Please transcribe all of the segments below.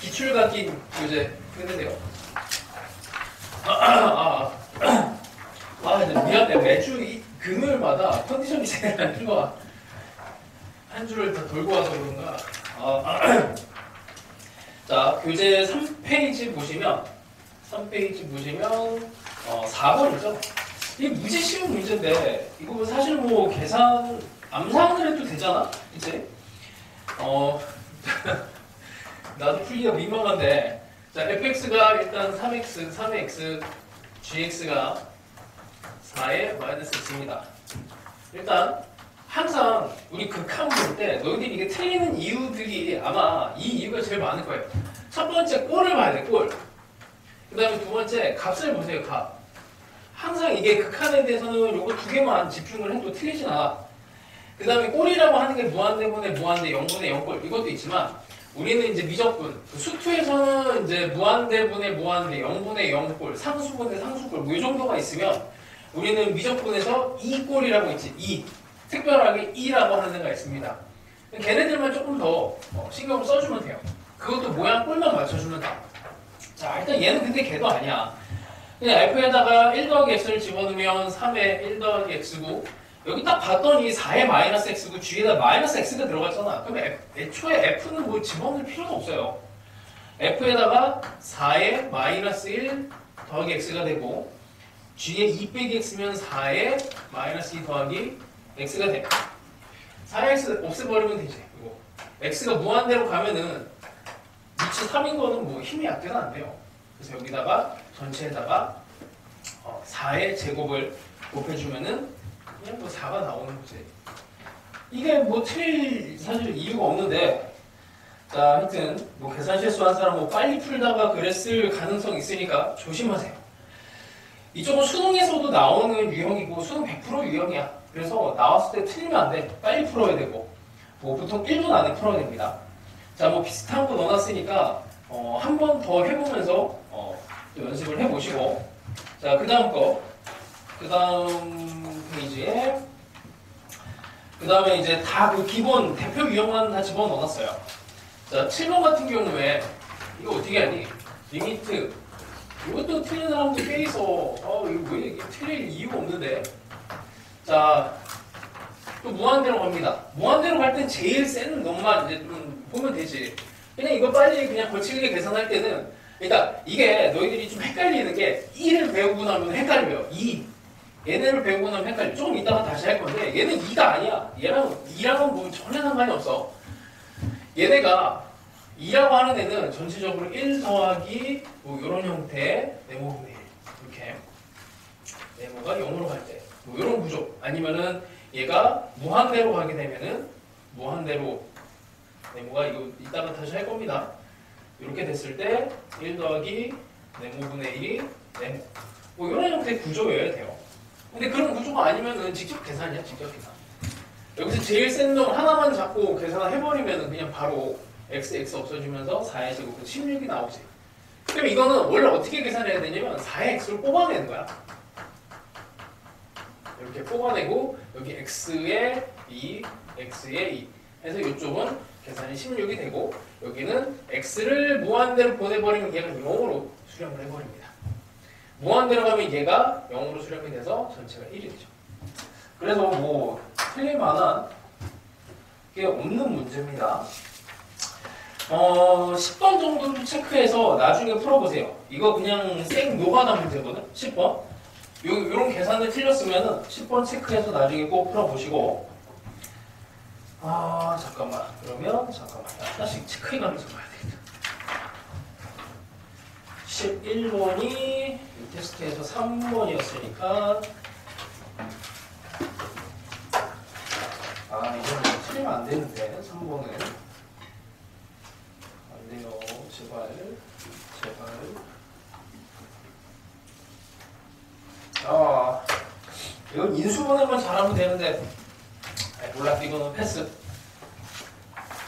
기출과 낀 교재 했는데요. 근데 미안해. 매주 금요일마다 컨디션이 제일 안 좋아. 한 주를 다 돌고 와서 그런가. 자, 교재 3페이지 보시면 4번이죠. 이게 무지 쉬운 문제인데 이거 뭐 사실 뭐 계산 암산을 해도 되잖아, 그치? 나도 풀기가 민망한데, 자, fx가 일단 3x, gx가 4의 마이너스 x입니다. 일단 항상 우리 극한 볼 때 너희들이 이게 틀리는 이유들이 아마 이 이유가 제일 많을 거예요. 첫 번째 꼴을 봐야 돼, 꼴. 그 다음에 두 번째 값을 보세요, 값. 항상 이게 극한에 대해서는 요거 두 개만 집중을 해도 틀리진 않아. 그 다음에 꼴이라고 하는 게 무한대분의 무한대 0분의 0꼴 이것도 있지만 우리는 이제 미적분, 수투에서는 이제 무한대분의 무한대 0분의 0꼴, 상수분의 상수꼴 뭐 이 정도가 있으면 우리는 미적분에서 2꼴이라고 있지. 2. 특별하게 2라고 하는 애가 있습니다. 걔네들만 조금 더 신경을 써주면 돼요. 그것도 모양 꼴만 맞춰주면 돼. 자, 일단 얘는 근데 걔도 아니야. 그냥 f에다가 1 더하기 x를 집어넣으면 3의 1 더하기 x고 여기 딱 봤더니 4의 마이너스 x고 g에다 마이너스 x가 들어갔잖아. 그럼 애초에 f는 뭐 집어넣을 필요도 없어요. f에다가 4의 마이너스 1 더하기 x가 되고 g에 2 빼기 x면 4의 마이너스 2 더하기 x가 돼. 4x 없애버리면 되지. 이거. x가 무한대로 가면은 위치 3인 거는 뭐 힘이 약해서 안 돼요. 그래서 여기다가 전체에다가 4의 제곱을 곱해주면은 그냥 뭐 4가 나오는 거지. 이게 뭐 틀릴 사실 이유가 없는데, 자, 하여튼 뭐 계산 실수한 사람 뭐 빨리 풀다가 그랬을 가능성이 있으니까 조심하세요. 이쪽은 수능에서도 나오는 유형이고 수능 100% 유형이야. 그래서 나왔을 때 틀리면 안 돼. 빨리 풀어야 되고 뭐 보통 1분 안에 풀어야 됩니다. 자, 뭐 비슷한 거 넣어놨으니까 한 번 더 해보면서 또 연습을 해보시고, 자, 그 다음 페이지에 그 다음에 이제 다 그 기본 대표 유형만 다 집어넣어놨어요. 자, 7번 같은 경우에 이거 어떻게 하니? 리미트 이것도 틀린 사람도 꽤 있어. 이거 왜 이게 틀릴 이유가 없는데. 자, 또 무한대로 갑니다. 무한대로 갈 땐 제일 센 놈만 이제 좀 보면 되지. 그냥 이거 빨리 그냥 거칠게 계산할 때는, 그러니까 이게 너희들이 좀 헷갈리는 게 2를 배우고 나면 헷갈려요. 2. 얘네를 배우고 나면 헷갈려. 조금 이따가 다시 할 건데 얘는 2가 아니야. 얘랑 2랑은 뭐 전혀 상관이 없어. 얘네가 2라고 하는 애는 전체적으로 1 더하기 뭐 이런 형태의 네모분의 1 이렇게 네모가 0으로 갈 때 뭐 이런 구조, 아니면은 얘가 무한대로 가게 되면은 무한대로 네모가 이거 이따가 다시 할 겁니다. 이렇게 됐을 때 1 더하기 네모분의 1이 네모 뭐 이런 형태의 구조여야 돼요. 근데 그런 구조가 아니면은 직접 계산이야, 직접 계산. 여기서 제일 센 놈 하나만 잡고 계산을 해버리면은 그냥 바로 x 없어지면서 4의 제곱 16이 나오지. 그럼 이거는 원래 어떻게 계산해야 되냐면 4의 x를 뽑아내는 거야. 이렇게 뽑아내고 여기 x의 2, x의 2 해서 이쪽은 계산이 16이 되고 여기는 x를 무한대로 보내버리면 얘가 0으로 수렴을 해버립니다. 무한대로 가면 얘가 0으로 수렴이 돼서 전체가 1이 되죠. 그래서 뭐 틀릴만한 게 없는 문제입니다. 10번 정도를 체크해서 나중에 풀어보세요. 이거 그냥 생 노가다 문제거든. 10번. 요런 계산을 틀렸으면은 10번 체크해서 나중에 꼭 풀어보시고. 잠깐만. 그러면 잠깐만. 하나씩 체크해가면서 봐야 되겠다. 11번이 이 테스트에서 3번이었으니까 이거는 틀리면 안 되는데 3번은 안 돼요. 제발. 이건 인수분해만 잘하면 되는데 몰라. 이거는 패스.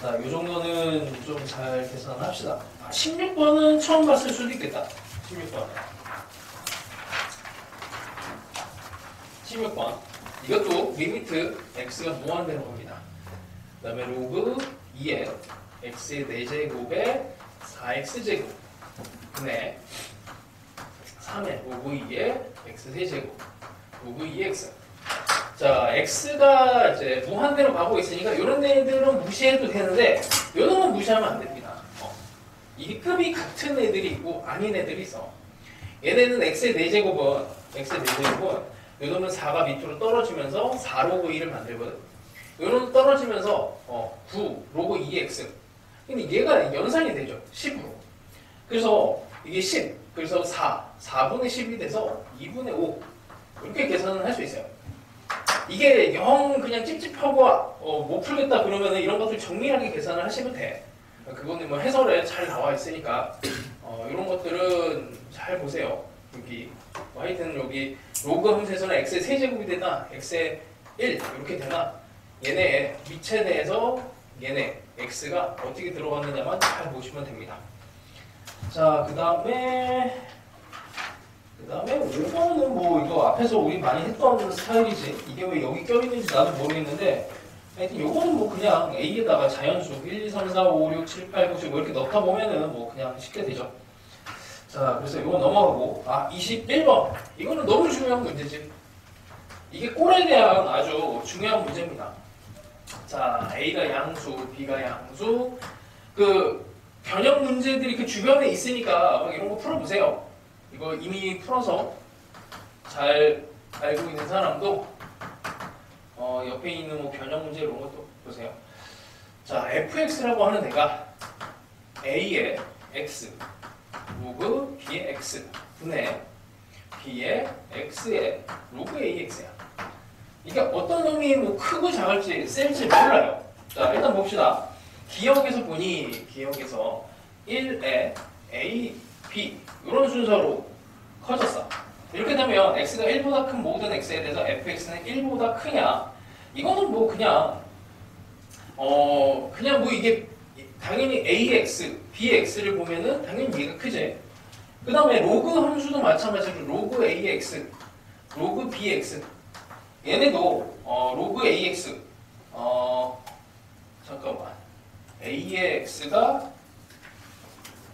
자, 이 정도는 좀 잘 계산합시다. 16번은 처음 봤을 수도 있겠다. 16번. 이것도 리미트 x가 무한대로 갑니다. 그 다음에 로그 2의 x의 4제곱에 4x제곱 분의 3의 로그 2의 x세제곱 로그 2x. 자, x가 이제 무한대로 가고 있으니까 이런 애들은 무시해도 되는데 이런 건 무시하면 안 됩니다. 이게 급이 같은 애들이 있고 아닌 애들이 있어. 얘네는 x의 4제곱은 요놈은 4가 밑으로 떨어지면서 4 로그 2를 만들거든. 요놈은 떨어지면서 9 로그 2x. 근데 얘가 연산이 되죠. 10으로. 그래서 이게 10. 그래서 4분의 10이 돼서 2분의 5. 이렇게 계산을 할 수 있어요. 이게 영 그냥 찝찝하고 못 풀겠다 그러면 이런 것들 정밀하게 계산을 하시면 돼. 그거는 뭐 해설에 잘 나와 있으니까 이런 것들은 잘 보세요. 여기 하여튼 여기 로그 함수에서는 x의 세제곱이 되나 x의 1 이렇게 되나 얘네 밑에 대해서 얘네 x가 어떻게 들어갔느냐만 잘 보시면 됩니다. 자, 그 다음에 5번은 뭐 이거 앞에서 우리 많이 했던 스타일이지. 이게 왜 여기 껴있는지 나도 모르겠는데 하여튼 요거는 뭐 그냥 A에다가 자연수 1, 2, 3, 4, 5, 6, 7, 8, 9, 10 뭐 이렇게 넣다 보면은 뭐 그냥 쉽게 되죠. 자, 그래서 이거 넘어가고 21번 이거는 너무 중요한 문제지. 이게 꼴에 대한 아주 중요한 문제입니다. 자, A가 양수, B가 양수 그 변형 문제들이 그 주변에 있으니까 막 이런 거 풀어보세요. 이거 이미 풀어서 잘 알고 있는 사람도 옆에 있는 뭐 변형 문제 이런 것도 보세요. 자, fx라고 하는 애가 a의 x 로그 b의 x 분의 b의 x의 로그 ax야. 이게 어떤 놈이 뭐 크고 작을지 셀지 몰라요. 자, 일단 봅시다. 기억에서 보니 기억에서 1에 a, b 이런 순서로 커졌어. 이렇게 되면 x가 1보다 큰 모든 x에 대해서 fx는 1보다 크냐? 이거는 뭐 그냥 뭐 이게 당연히 ax, bx를 보면은 당연히 얘가 크지. 그 다음에 로그 함수도 마찬가지로 로그 ax, 로그 bx 얘네도 로그 ax 잠깐만 a의 x가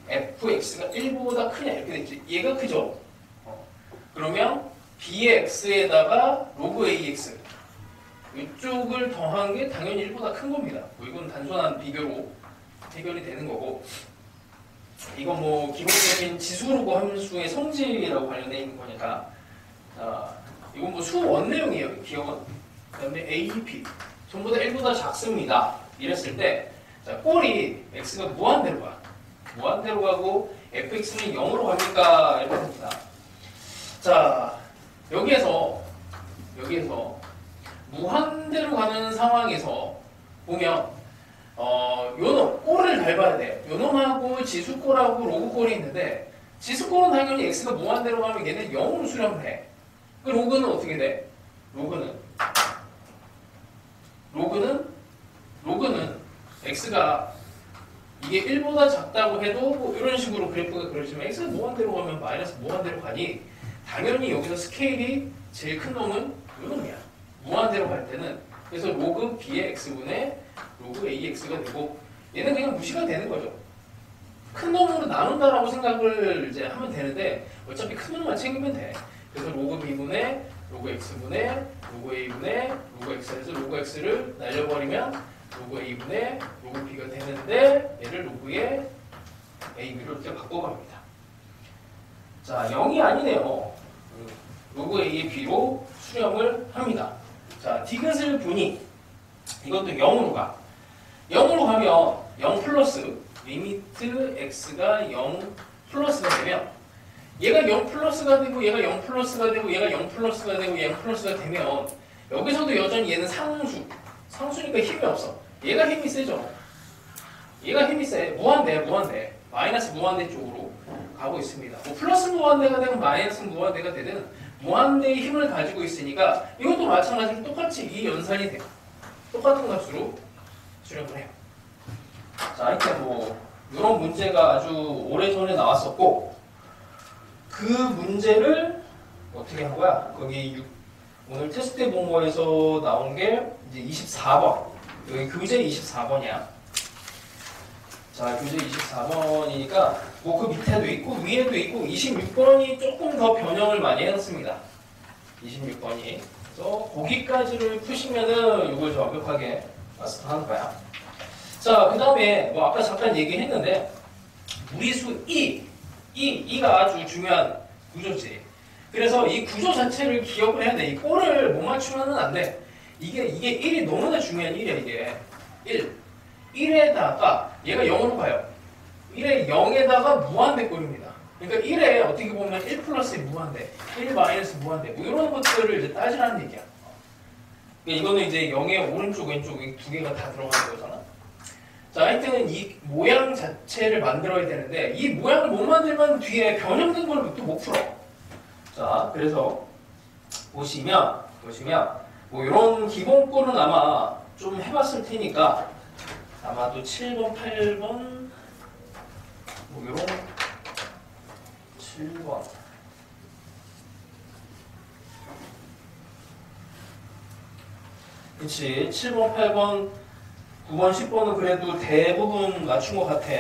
fx가 1보다 크냐 이렇게 됐지. 얘가 크죠. 그러면 b의 x에다가 로그 ax 이쪽을 더한 게 당연히 1보다 큰 겁니다. 뭐 이건 단순한 비교로 해결이 되는 거고 이건 뭐 기본적인 지수로그 함수의 성질이라고 관련되어 있는 거니까 이건 뭐 수원 내용이에요. 기억은. 그 다음에 a, b 전부 다 1보다 작습니다. 이랬을 때 자, 꼴이 x가 무한대로 가. 무한대로 가고 fx는 0으로 갑니까? 이렇게 됩니다. 자, 여기에서 무한대로 가는 상황에서 보면 요놈 꼴을 닮아야 돼요. 요놈하고 지수꼴하고 로그꼴이 있는데 지수꼴은 당연히 x가 무한대로 가면 얘는 0으로 수렴을 해. 그 로그는 어떻게 돼? 로그는 x가 이게 1보다 작다고 해도 뭐 이런 식으로 그래프가 그려지면 x가 무한대로 가면 마이너스 무한대로 가니 당연히 여기서 스케일이 제일 큰 놈은 이 놈이야. 무한대로 갈 때는 그래서 로그 b의 x분의 로그 ax가 되고 얘는 그냥 무시가 되는 거죠. 큰 놈으로 나눈다라고 생각을 이제 하면 되는데 어차피 큰 놈만 챙기면 돼. 그래서 로그 b분의 로그 x분의 로그 a분의 로그 x에서 로그 x를 날려버리면 로그 a분의 로그 b가 되는데 얘를 로그의 ab로 이렇게 바꿔갑니다. 자, 0이 아니네요. 로그 a의 b로 수렴을 합니다. 자, 디귿을 보니 이것도 0으로 가. 0으로 가면 0 플러스 리미트 x가 0 플러스가 되면 얘가 0 플러스가 되고 얘가 0 플러스가 되고 얘가 0 플러스가 되고 0 플러스가 되면 여기서도 여전히 얘는 상수니까 힘이 없어. 얘가 힘이 세죠. 얘가 힘이 세. 무한대. 마이너스 무한대 쪽으로 가고 있습니다. 뭐 플러스 무한대가 되고 마이너스 무한대가 되든 무한대의 힘을 가지고 있으니까 이것도 마찬가지로 똑같이 이 연산이 돼요. 똑같은 값으로 수렴을 해요. 자, 하여튼 뭐 이런 문제가 아주 오래전에 나왔었고 그 문제를 어떻게 한 거야? 거기 오늘 테스트 본 거에서 나온 게 이제 24번. 여기 교재 24번이야. 자, 교재 24번이니까 뭐 그 밑에도 있고 위에도 있고 26번이 조금 더 변형을 많이 해놨습니다. 26번이. 그래서 거기까지를 푸시면은 이걸 완벽하게 마스터하는 거야. 자, 그 다음에 뭐 아까 잠깐 얘기했는데 무리수 2가 아주 중요한 구조지. 그래서 이 구조 자체를 기억을 해야 돼. 이 꼴을 못 맞추면은 안 돼. 이게 1이 너무나 중요한 1이야, 이게. 1에다가 얘가 0으로 가요. 1에 0에다가 무한대 꼴입니다. 그러니까 1에 어떻게 보면 1 플러스 무한대, 1 마이너스 무한대 뭐 이런 것들을 이제 따지라는 얘기야. 그러니까 이거는 이제 0의 오른쪽 왼쪽 두 개가 다 들어가는 거잖아. 자, 하여튼 이 모양 자체를 만들어야 되는데 이 모양을 못 만들면 뒤에 변형된 걸 또 못 풀어. 자, 그래서 보시면 뭐 이런 기본 꼴은 아마 좀 해봤을 테니까 아마도 7번, 8번 뭐 이런 7번 그치 7번, 8번, 9번, 10번은 그래도 대부분 맞춘 것 같아.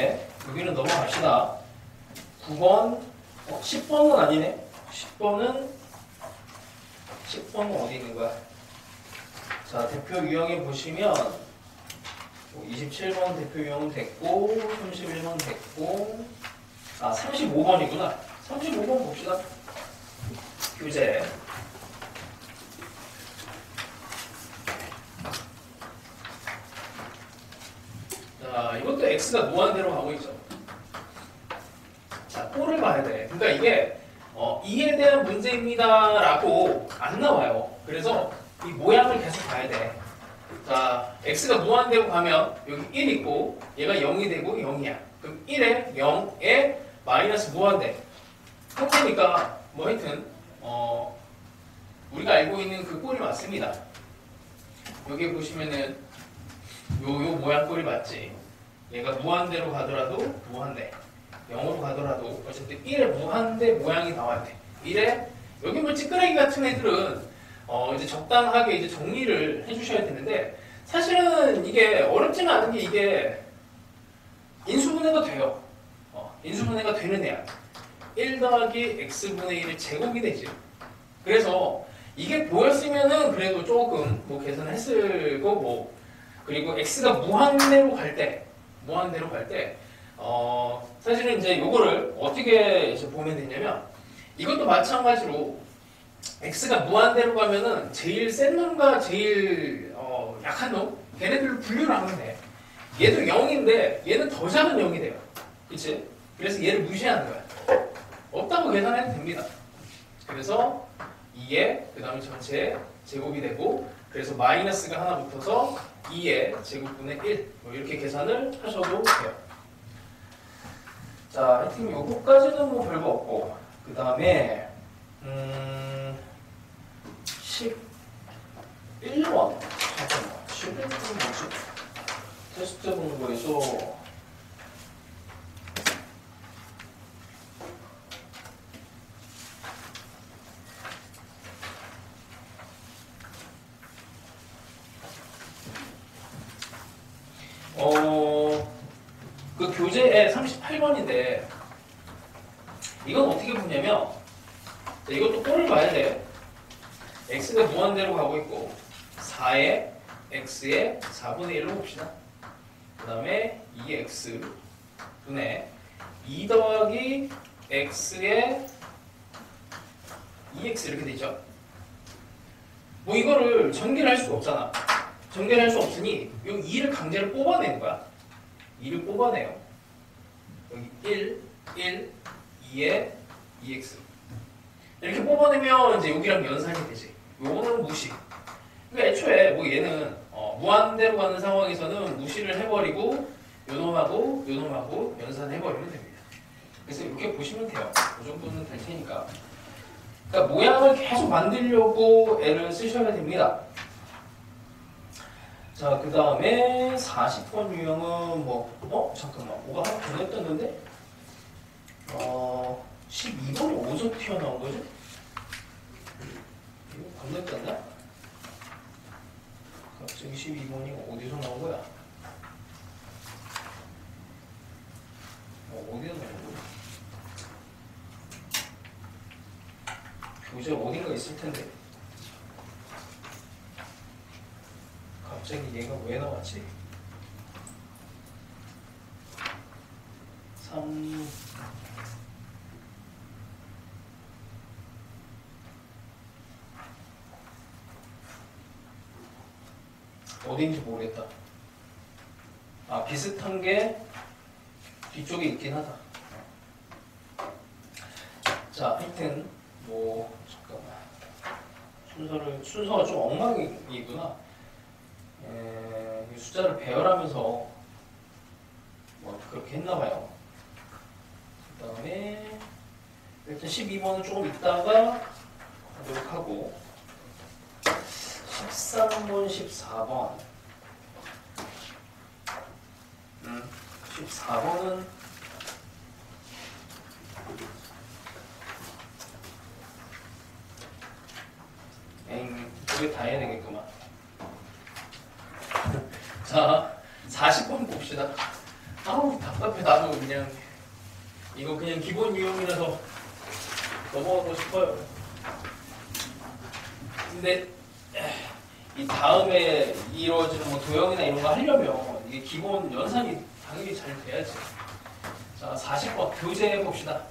여기는 넘어갑시다. 9번 10번은 아니네. 10번은 어디 있는 거야? 자, 대표 유형에 보시면 27번 대표 유형은 됐고 31번 됐고 35번이구나. 35번 봅시다. 교재 자, 이것도 x가 무한대로 가고 있죠. 자, 꼴을 봐야 돼. 그러니까 이게 이에 대한 문제입니다라고 안 나와요. 그래서 이 모양을 계속 봐야 돼. 자, x가 무한대로 가면 여기 1 있고 얘가 0이 되고 0이야. 그럼 1에 0에 마이너스 무한대. 형태니까 뭐 하여튼 우리가 알고 있는 그 꼴이 맞습니다. 여기 보시면은 요 모양 꼴이 맞지. 얘가 무한대로 가더라도 무한대. 0으로 가더라도 어쨌든 1에 무한대 모양이 나와야 돼. 1에 여기 뭐 찌끄레기 같은 애들은 이제 적당하게 이제 정리를 해주셔야 되는데 사실은 이게 어렵지는 않은 게 이게 인수분해가 돼요. 인수분해가 되는 애야. 1 더하기 x분의 1의 제곱이 되지. 그래서 이게 보였으면은 그래도 조금 뭐 계산을 했을 거고 그리고 x가 무한대로 갈 때 사실은 이제 요거를 어떻게 이제 보면 되냐면 이것도 마찬가지로 x가 무한대로 가면은 제일 센 놈과 제일 약한 놈 걔네들을 분류를 하면 돼. 얘도 0인데 얘는 더 작은 0이 돼요. 그치? 그래서 얘를 무시하는 거야. 없다고 계산해도 됩니다. 그래서 2에 그 다음에 전체 제곱이 되고 그래서 마이너스가 하나 붙어서 2의 제곱분의 1 뭐 이렇게 계산을 하셔도 돼요. 자, 하여튼 요거까지는 뭐 별거 없고 그 다음에 11번 잠깐만 11번은 뭐지? 테스트 보는 거에서 그 교재에 38번인데 이건 어떻게 보냐면 이것도 꼴을 봐야 돼. x가 무한대로 가고 있고 4에 x의 4분의 1로 봅시다. 그 다음에 2x 분의 2 더하기 x의 2x 이렇게 되죠. 뭐 이거를 전개를 할 수가 없잖아. 전개를 할 수 없으니 이 2를 강제로 뽑아내는 거야. 2를 뽑아내요. 여기 1, 2에 2x 이렇게 뽑아내면 이제 여기랑 연산이 되지. 요거는 무시. 그러니까 애초에 뭐 얘는 무한대로 가는 상황에서는 무시를 해버리고 요놈하고 요놈하고 연산해버리면 됩니다. 그래서 이렇게 보시면 돼요. 이 정도는 될 테니까. 그러니까 모양을 계속 만들려고 애를 쓰셔야 됩니다. 자, 그 다음에 40번 유형은 뭐, 잠깐만, 뭐가 하나 건너뛰었는데? 12번이 어디서 튀어나온 거지? 이거 건너뛰었나? 갑자기 12번이 어디서 나온 거야? 문제 어딘가 있을 텐데. 갑자기 얘가 왜 나왔지? 3 어딘지 모르겠다. 아, 비슷한 게 뒤쪽에 있긴 하다. 자, 하여튼 뭐 잠깐만 순서가 좀 엉망이구나. 숫자를 배열하면서 뭐 그렇게 했나봐요. 그 다음에 일단 12번은 조금 있다가 하도록 하고 13번, 14번 14번은 이게 다 해야 되겠구만. 자, 40번 봅시다. 아우 답답해. 나도 그냥 이거 그냥 기본 유형이라서 넘어가고 싶어요. 근데 이 다음에 이루어지는 뭐 도형이나 이런 거 하려면 이게 기본 연산이 당연히 잘 돼야지. 자, 40번 교재 봅시다.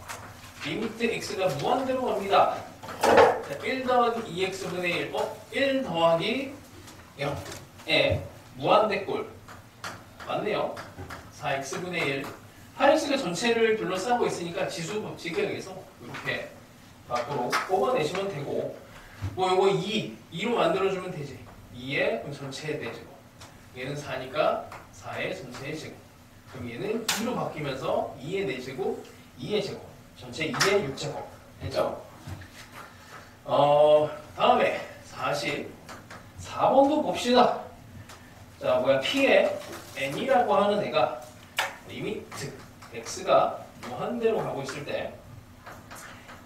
리미트 x가 무한대로 갑니다. 자, 1 더하기 2x분의 1 1 더하기 0에 무한대꼴 맞네요. 4x분의 1 8x가 전체를 둘러싸고 있으니까 지수 법칙에 의해서 이렇게 밖으로 뽑아내시면 되고 뭐 요거 2로 만들어주면 되지. 2의 그럼 전체의 4제곱 얘는 4니까 4의 전체의 제곱 그럼 얘는 2로 바뀌면서 2의 4제곱 2의 제곱 전체 2의 6제곱 됐죠? 다음에 44번도 봅시다. 자, 뭐야 P의 n이라고 하는 애가 리미트 x가 무한대로 가고 있을 때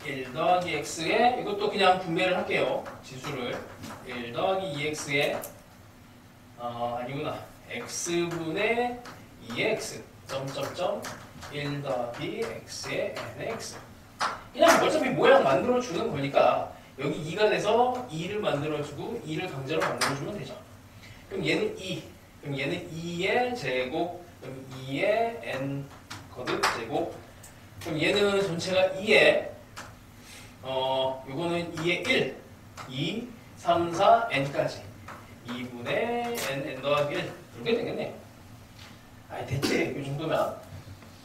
1 더하기 x에 이것도 그냥 분배를 할게요. 지수를 1 더하기 2x에 아니구나 x분의 2x 점점점 1 더하기 x에 n의 x 그냥 어차피 모양 만들어주는 거니까 여기 2가 돼서 2를 만들어주고 2를 강제로 만들어주면 되죠. 그럼 얘는 2 그럼 얘는 2의 제곱 그럼 2의 n 거듭 제곱 그럼 얘는 전체가 2의 요거는 2의 1 2 3 4 n까지 2분의 n 더하기 1 이렇게 되겠네요. 아이 됐지 이 정도면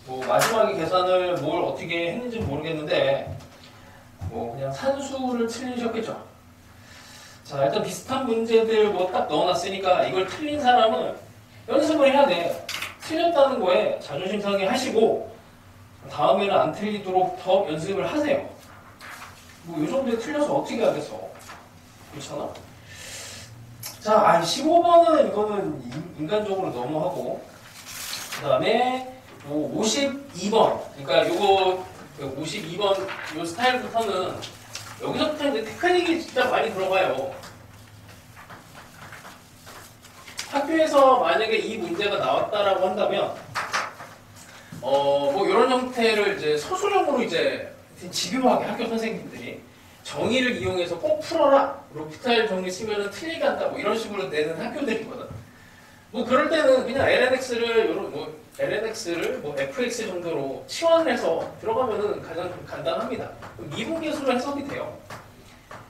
뭐 마지막에 계산을 뭘 어떻게 했는지 모르겠는데 뭐 그냥 산수를 틀리셨겠죠. 자 일단 비슷한 문제들 뭐 딱 넣어놨으니까 이걸 틀린 사람은 연습을 해야 돼. 틀렸다는 거에 자존심 상해 하시고 다음에는 안 틀리도록 더 연습을 하세요. 뭐 이 정도에 틀려서 어떻게 하겠어. 그렇잖아? 자 15번은 이거는 인간적으로 너무하고 그 다음에 52번 그러니까 요거 52번 요 스타일부터는 여기서부터 이제 테크닉이 진짜 많이 들어가요. 학교에서 만약에 이 문제가 나왔다라고 한다면 뭐 이런 형태를 이제 서술형으로 이제 집요하게 학교 선생님들이 정의를 이용해서 꼭 풀어라 로피탈 정리 쓰면은 틀리게 한다 뭐 이런 식으로 내는 학교들이거든. 뭐 그럴 때는 그냥 lnx를 뭐 fx 정도로 치환해서 들어가면은 가장 좀 간단합니다. 미분계수로 해석이 돼요.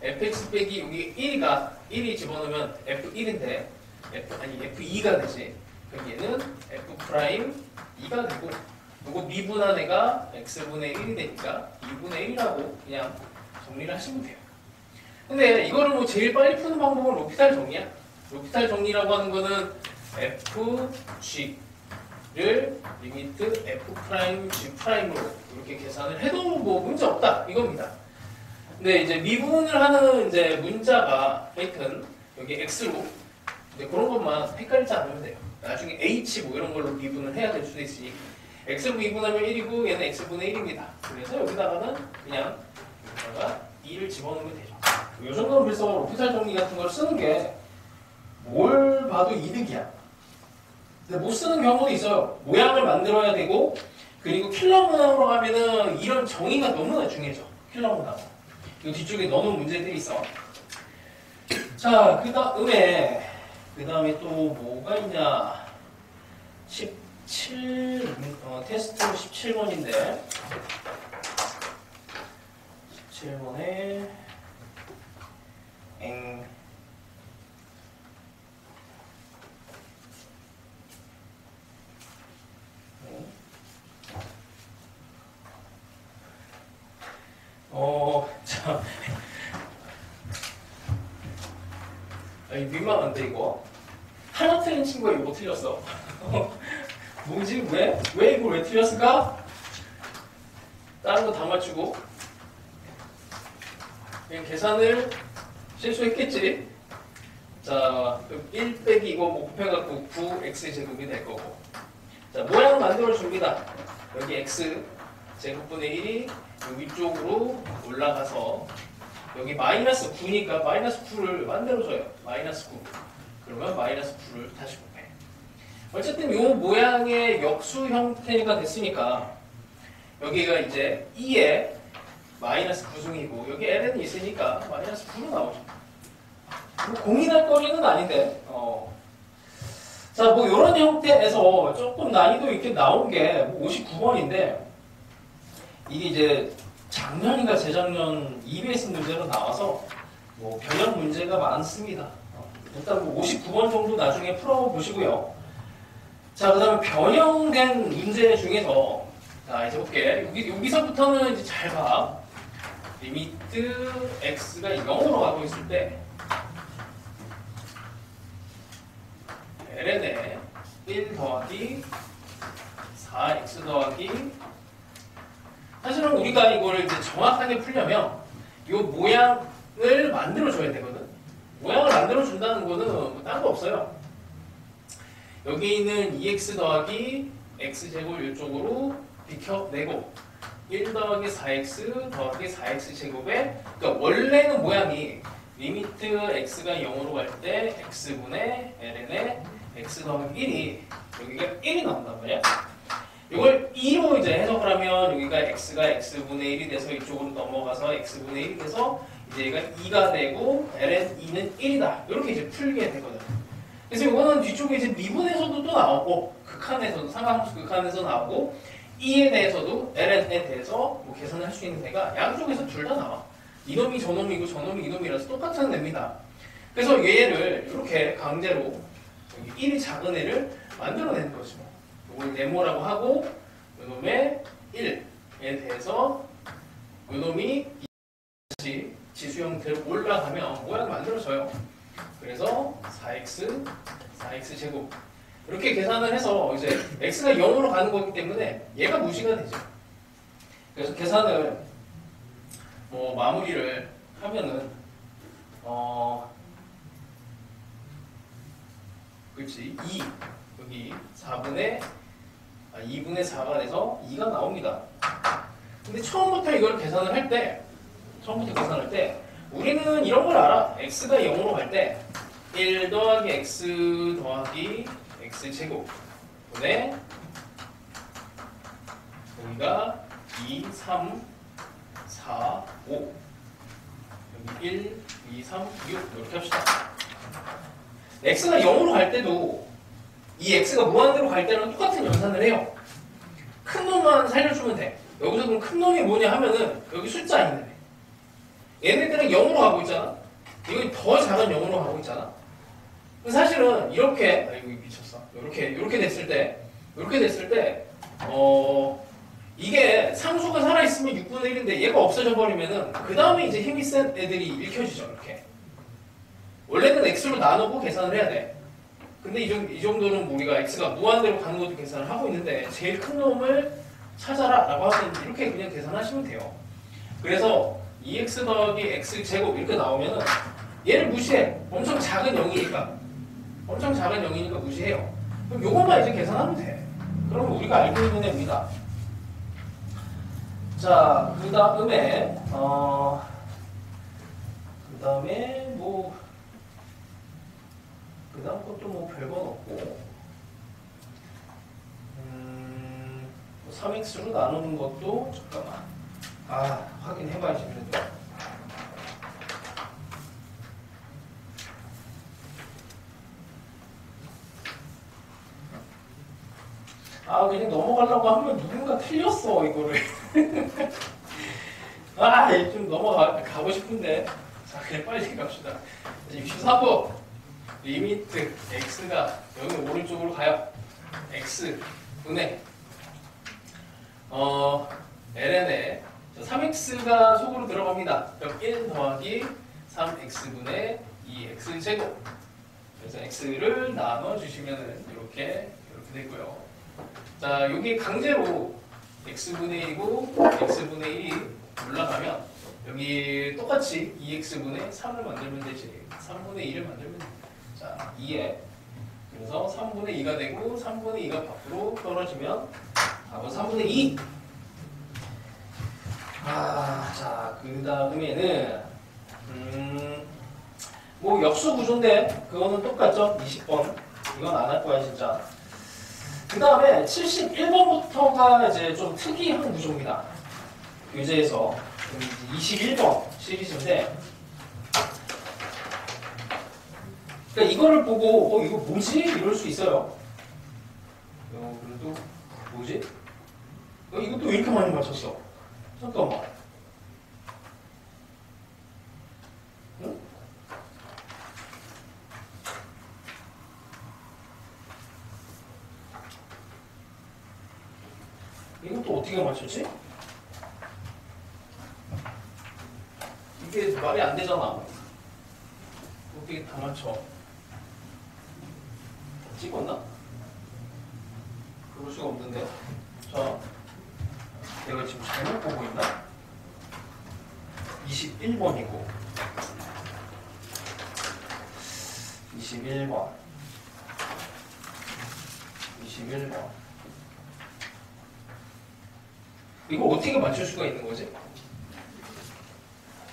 fx 빼기 여기 1이 집어넣으면 f1인데 f2가 되지. 그럼 얘는 f'2가 되고 요거 미분한 애가 x분의 1이 되니까 2분의 1이라고 그냥 정리를 하시면 돼요. 근데 이거를 뭐 제일 빨리 푸는 방법은 로피탈 정리야. 로피탈 정리라고 하는 거는 fg를 리미트 f'g''으로 이렇게 계산을 해도 뭐 문제 없다 이겁니다. 근데 이제 미분을 하는 이제 문자가 하여튼 여기 x로 이제 그런 것만 헷갈리지 않으면 돼요. 나중에 h 뭐 이런 걸로 미분을 해야 될 수도 있으니 x로 미분하면 1이고 얘는 x분의 1입니다. 그래서 여기다가는 그냥 여기다가 2를 집어넣으면 되죠. 이 정도는 그래서 로피탈 정리 같은 걸 쓰는 게 뭘 봐도 이득이야. 근데 못 쓰는 경우도 있어요. 모양을 만들어야 되고 그리고 킬러 문항으로 가면은 이런 정의가 너무나 중요해져. 킬러 문항. 이 뒤쪽에 넣어놓은 문제들이 있어. 자, 그 다음에 또 뭐가 있냐. 테스트 17번인데. 17번에, 자. 아니, 민망한데, 이거? 하나 틀린 친구가 이거 틀렸어. 뭐지? 왜 이걸 왜 틀렸을까? 다른 거 다 맞추고. 그냥 계산을 실수했겠지? 자, 1 빼기 이거 뭐 곱해갖고 9x제곱이 될 거고. 자, 모양 만들어줍니다. 여기 x 제곱분의 1이 위쪽으로 올라가서 여기 마이너스 9니까 마이너스 9를 만들어줘요. 마이너스 9. 그러면 마이너스 9를 다시 곱해. 어쨌든 이 모양의 역수 형태가 됐으니까 여기가 이제 2에 마이너스 9승이고 여기 ln이 있으니까 마이너스 9로 나오죠. 뭐 고민할 거리는 아닌데. 자, 뭐 이런 형태에서 조금 난이도 있게 나온 게 59번인데 이게 이제 작년인가 재작년 EBS 문제로 나와서 뭐 변형 문제가 많습니다. 일단 뭐 59번 정도 나중에 풀어보시고요. 자, 그 다음에 변형된 문제 중에서 자, 이제 볼게. 여기서부터는 이제 잘 봐. 리미트 x가 0으로 가고 있을 때 ln에 1 더하기 4x 더하기 사실은 우리가 이거를 이제 정확하게 풀려면 이 모양을 만들어줘야 되거든. 모양을 만들어준다는 거는 뭐 딴 거 없어요. 여기 있는 2x 더하기 x제곱 이쪽으로 비켜내고 1 더하기 4x 더하기 4x 제곱에 그러니까 원래는 모양이 리미트 x가 0으로 갈 때 x분의 ln에 x 더하기 1이 여기가 1이 나온단 말이야. 이걸 2로 이제 해석을 하면 여기가 x가 x분의 1이 돼서 이쪽으로 넘어가서 x분의 1이 돼서 이제 얘가 2가 되고 ln 2는 1이다. 이렇게 이제 풀게 되거든. 그래서 이거는 뒤쪽에 이제 미분에서도 또 나오고 극한에서도 상하함수 극한에서 나오고 2에 대해서도 ln에 대해서 뭐 계산을 할 수 있는 데가 양쪽에서 둘 다 나와. 이놈이 저놈이고 저놈이 이놈이라서 똑같은 애입니다. 그래서 얘를 이렇게 강제로 여기 1이 작은 애를 만들어내는 거죠. 이걸 네모라고 하고 요놈의 1에 대해서 요놈이 다시 지수 형태로 올라가면 모양 만들어져요. 그래서 4x 제곱 이렇게 계산을 해서 이제 x가 0으로 가는 거기 때문에 얘가 무시가 되죠. 그래서 계산을 뭐 마무리를 하면은 그렇지 2 여기 2분의 4가 돼서 2가 나옵니다. 근데 처음부터 이걸 계산을 할 때 우리는 이런 걸 알아. x가 0으로 갈 때 1 더하기 x 더하기 x제곱 분의 여기가 2, 3, 4, 5 여기 1, 2, 3, 6 이렇게 합시다. x가 0으로 갈 때도 이 x가 무한대로 갈 때랑 똑같은 연산을 해요. 큰 놈만 살려주면 돼. 여기서 그럼 큰 놈이 뭐냐 하면은 여기 숫자 있는 애. 얘네들은 0으로 가고 있잖아. 이건 더 작은 0으로 가고 있잖아. 사실은 이렇게 아이고 미쳤어. 이렇게 됐을 때 이게 상수가 살아있으면 6분의 1인데 얘가 없어져 버리면은 그 다음에 이제 힘이 센 애들이 읽혀지죠. 이렇게 원래는 x로 나누고 계산을 해야 돼. 근데 이 정도는 우리가 x가 무한대로 가는 것도 계산을 하고 있는데 제일 큰 놈을 찾아라 라고 하면 이렇게 그냥 계산하시면 돼요. 그래서 2x 더하기 x제곱 이렇게 나오면은 얘를 무시해. 엄청 작은 0이니까 무시해요. 그럼 요것만 이제 계산하면 돼. 그러면 우리가 알고 있는 애입니다. 자, 그 다음에 뭐 그 다음 것도 뭐 별건 없고 3x로 나누는 것도 잠깐만 확인해봐야지 그래도 넘어가려고 하면 누군가 틀렸어 이거를. 좀 넘어가고 싶은데. 자, 그냥 빨리 갑시다. 64번. 리미트 x가 여기 오른쪽으로 가요. x 분의 ln에 3x가 속으로 들어갑니다. 그럼 1 더하기 3x분의 2x제곱. 그래서 x를 나눠주시면 이렇게 되고요. 자, 여기 강제로 x분의 1이고 x분의 1이 올라가면 여기 똑같이 2x분의 3을 만들면 되지. 3분의 2를 만들면 됩니다. 자, 2에 그래서 3분의 2가 되고 3분의 2가 밖으로 떨어지면 답은 3분의 2. 자, 그 다음에는 뭐 역수 구조인데 그거는 똑같죠? 20번. 이건 안 할 거야 진짜. 그 다음에 71번부터가 이제 좀 특이한 구조입니다. 교재에서 21번 시리즈인데, 그러니까 이거를 보고 이거 뭐지? 이럴 수 있어요. 그래도 뭐지? 이것도 왜 이렇게 많이 맞췄어? 잠깐만. 응? 이것도 어떻게 맞췄지? 이게 말이 안 되잖아. 어떻게 다 맞춰? 찍었나? 그럴 수가 없는데. 자, 내가 지금 잘못 보고 있나? 21번이고 21번 이거 어떻게 맞출 수가 있는 거지?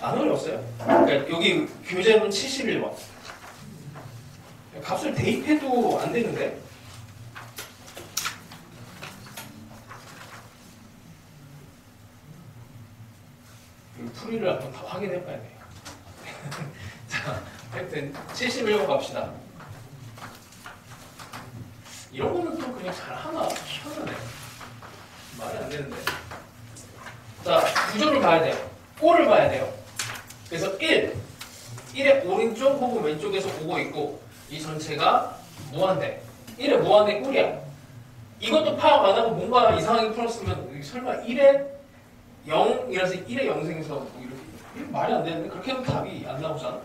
안 어려웠어요? 그러니까 여기 교재는 71번. 값을 대입해도 안 되는데? 풀이를 한번 다 확인해 봐야 돼요. 자, 하여튼 71번 갑시다. 이런 거는 또 그냥 잘하나? 희한하네. 말이 안 되는데. 자, 구조를 봐야 돼요. 꼴을 봐야 돼요. 그래서 1의 오른쪽 혹은 왼쪽에서 오고 있고, 이 전체가 무한대. 1의 무한대 꼴이야. 이것도 파악 안 하고 뭔가 이상하게 풀었으면 설마 1의 0이라서 1의 0생에서 뭐 이렇게 말이 안 되는데 그렇게 하면 답이 안 나오잖아.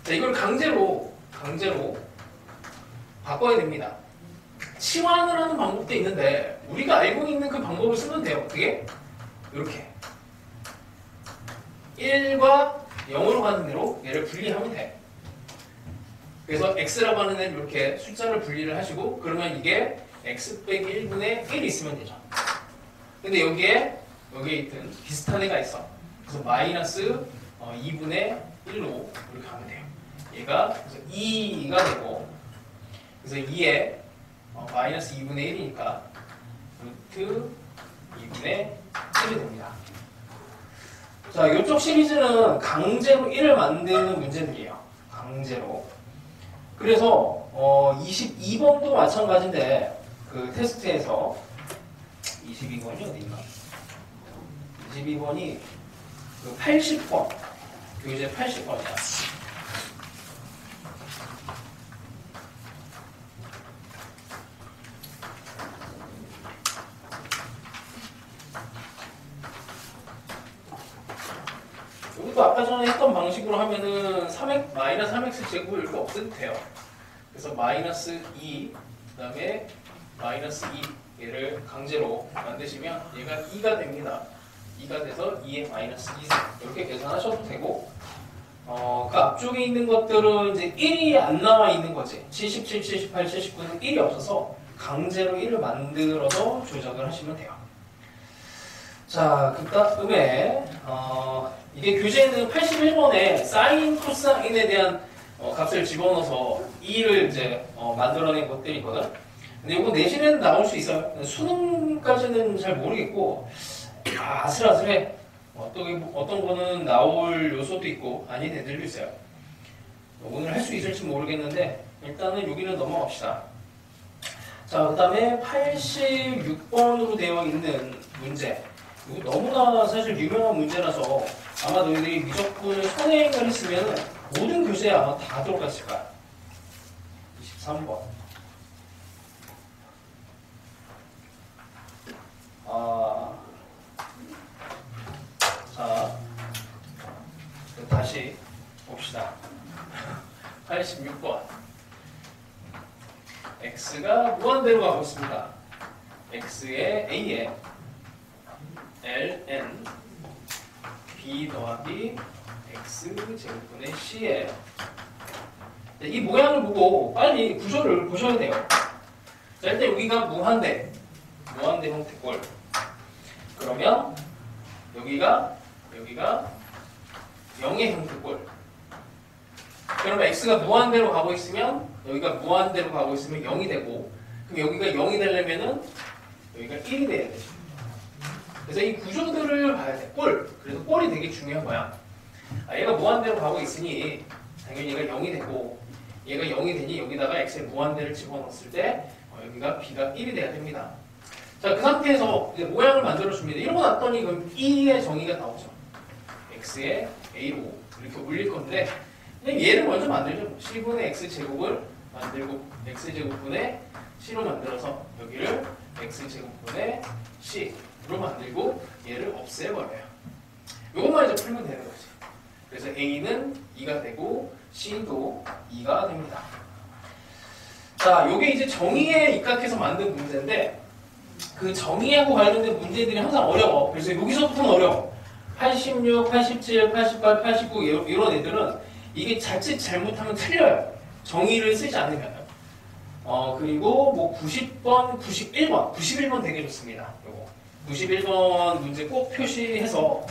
자, 이걸 강제로 바꿔야 됩니다. 치환을 하는 방법도 있는데 우리가 알고 있는 그 방법을 쓰면 돼요. 어떻게? 이렇게 1과 0으로 가는 대로 얘를 분리하면 돼. 그래서 x라고 하는 애를 이렇게 숫자를 분리를 하시고, 그러면 이게 x 빼기 1분의 1이 있으면 되죠. 근데 여기에 있던 비슷한 애가 있어. 그래서 마이너스 2분의 1로 이렇게 가면 돼요. 얘가 그래서 2가 되고, 그래서 2에 마이너스 2분의 1이니까 루트 2분의 1이 됩니다. 자, 이쪽 시리즈는 강제로 1을 만드는 문제들이에요. 강제로. 그래서 22번도 마찬가지인데 그 테스트에서 22번이 어디 있나? 22번이 그 80번, 교재 80번이야. 여기도 아까 전에 했던 방식으로 하면은 마이너스 3x 제곱을 이렇게 없애도 돼요. 그래서 마이너스 2, 그 다음에 마이너스 2, 얘를 강제로 만드시면 얘가 2가 됩니다. 2가 돼서 2에 마이너스 2 이렇게 계산하셔도 되고, 그 앞쪽에 있는 것들은 이제 1이 안 나와 있는 거지. 77, 78, 79는 1이 없어서 강제로 1을 만들어서 조작을 하시면 돼요. 자, 그 다음에 이게 교재에는 81번에 사인, 코사인에 대한 값을 집어넣어서 2를 이제 만들어낸 것들이 있거든. 근데 이거 내신에는 나올 수 있어요. 수능까지는 잘 모르겠고, 아슬아슬해. 어떤 거는 나올 요소도 있고 아닌 애들도 있어요. 오늘 할 수 있을지 모르겠는데 일단은 여기는 넘어갑시다. 자, 그 다음에 86번으로 되어 있는 문제. 이거 너무나 사실 유명한 문제라서 아마 너희들이 미적분을 선행을 했으면 모든 교재에 아마 다 들어갔을 거야. 23번. 자, 다시 봅시다. 86번. x가 무한대로 가고 있습니다. x의 a에 ln b 더하기 x 제곱분의 c에 이 모양을 보고 빨리 구조를 보셔야 돼요. 자, 일단 여기가 무한대 형태꼴. 그러면 여기가 0의 형태꼴. 그러면 x가 무한대로 가고 있으면 여기가 무한대로 가고 있으면 0이 되고, 그럼 여기가 0이 되려면은 여기가 1이 돼야 되죠. 그래서 이 구조들을 봐야 돼. 그래서 꼴이 되게 중요한 거야. 얘가 무한대로 가고 있으니 당연히 얘가 0이 되고, 얘가 0이 되니 여기다가 x의 무한대를 집어넣었을 때 여기가 b가 1이 돼야 됩니다. 자, 그 상태에서 이제 모양을 만들어줍니다. 이러고 났더니 그럼 2의 정의가 나오죠. x의 a로 이렇게 올릴 건데, 그냥 얘를 먼저 만들죠. c분의 x제곱을 만들고 x제곱분의 c로 만들어서 여기를 x제곱분의 c로 만들고 얘를 없애버려요. 이것만 이제 풀면 되는 거지. 그래서 a는 2가 되고 c도 2가 됩니다. 자, 요게 이제 정의에 입각해서 만든 문제인데, 그 정의하고 관련된 문제들이 항상 어려워. 그래서 여기서부터는 어려워. 86, 87, 88, 89 이런 애들은 이게 자칫 잘못하면 틀려요. 정의를 쓰지 않으면. 그리고 뭐 90번, 91번 되게 좋습니다. 요거 91번 문제 꼭 표시해서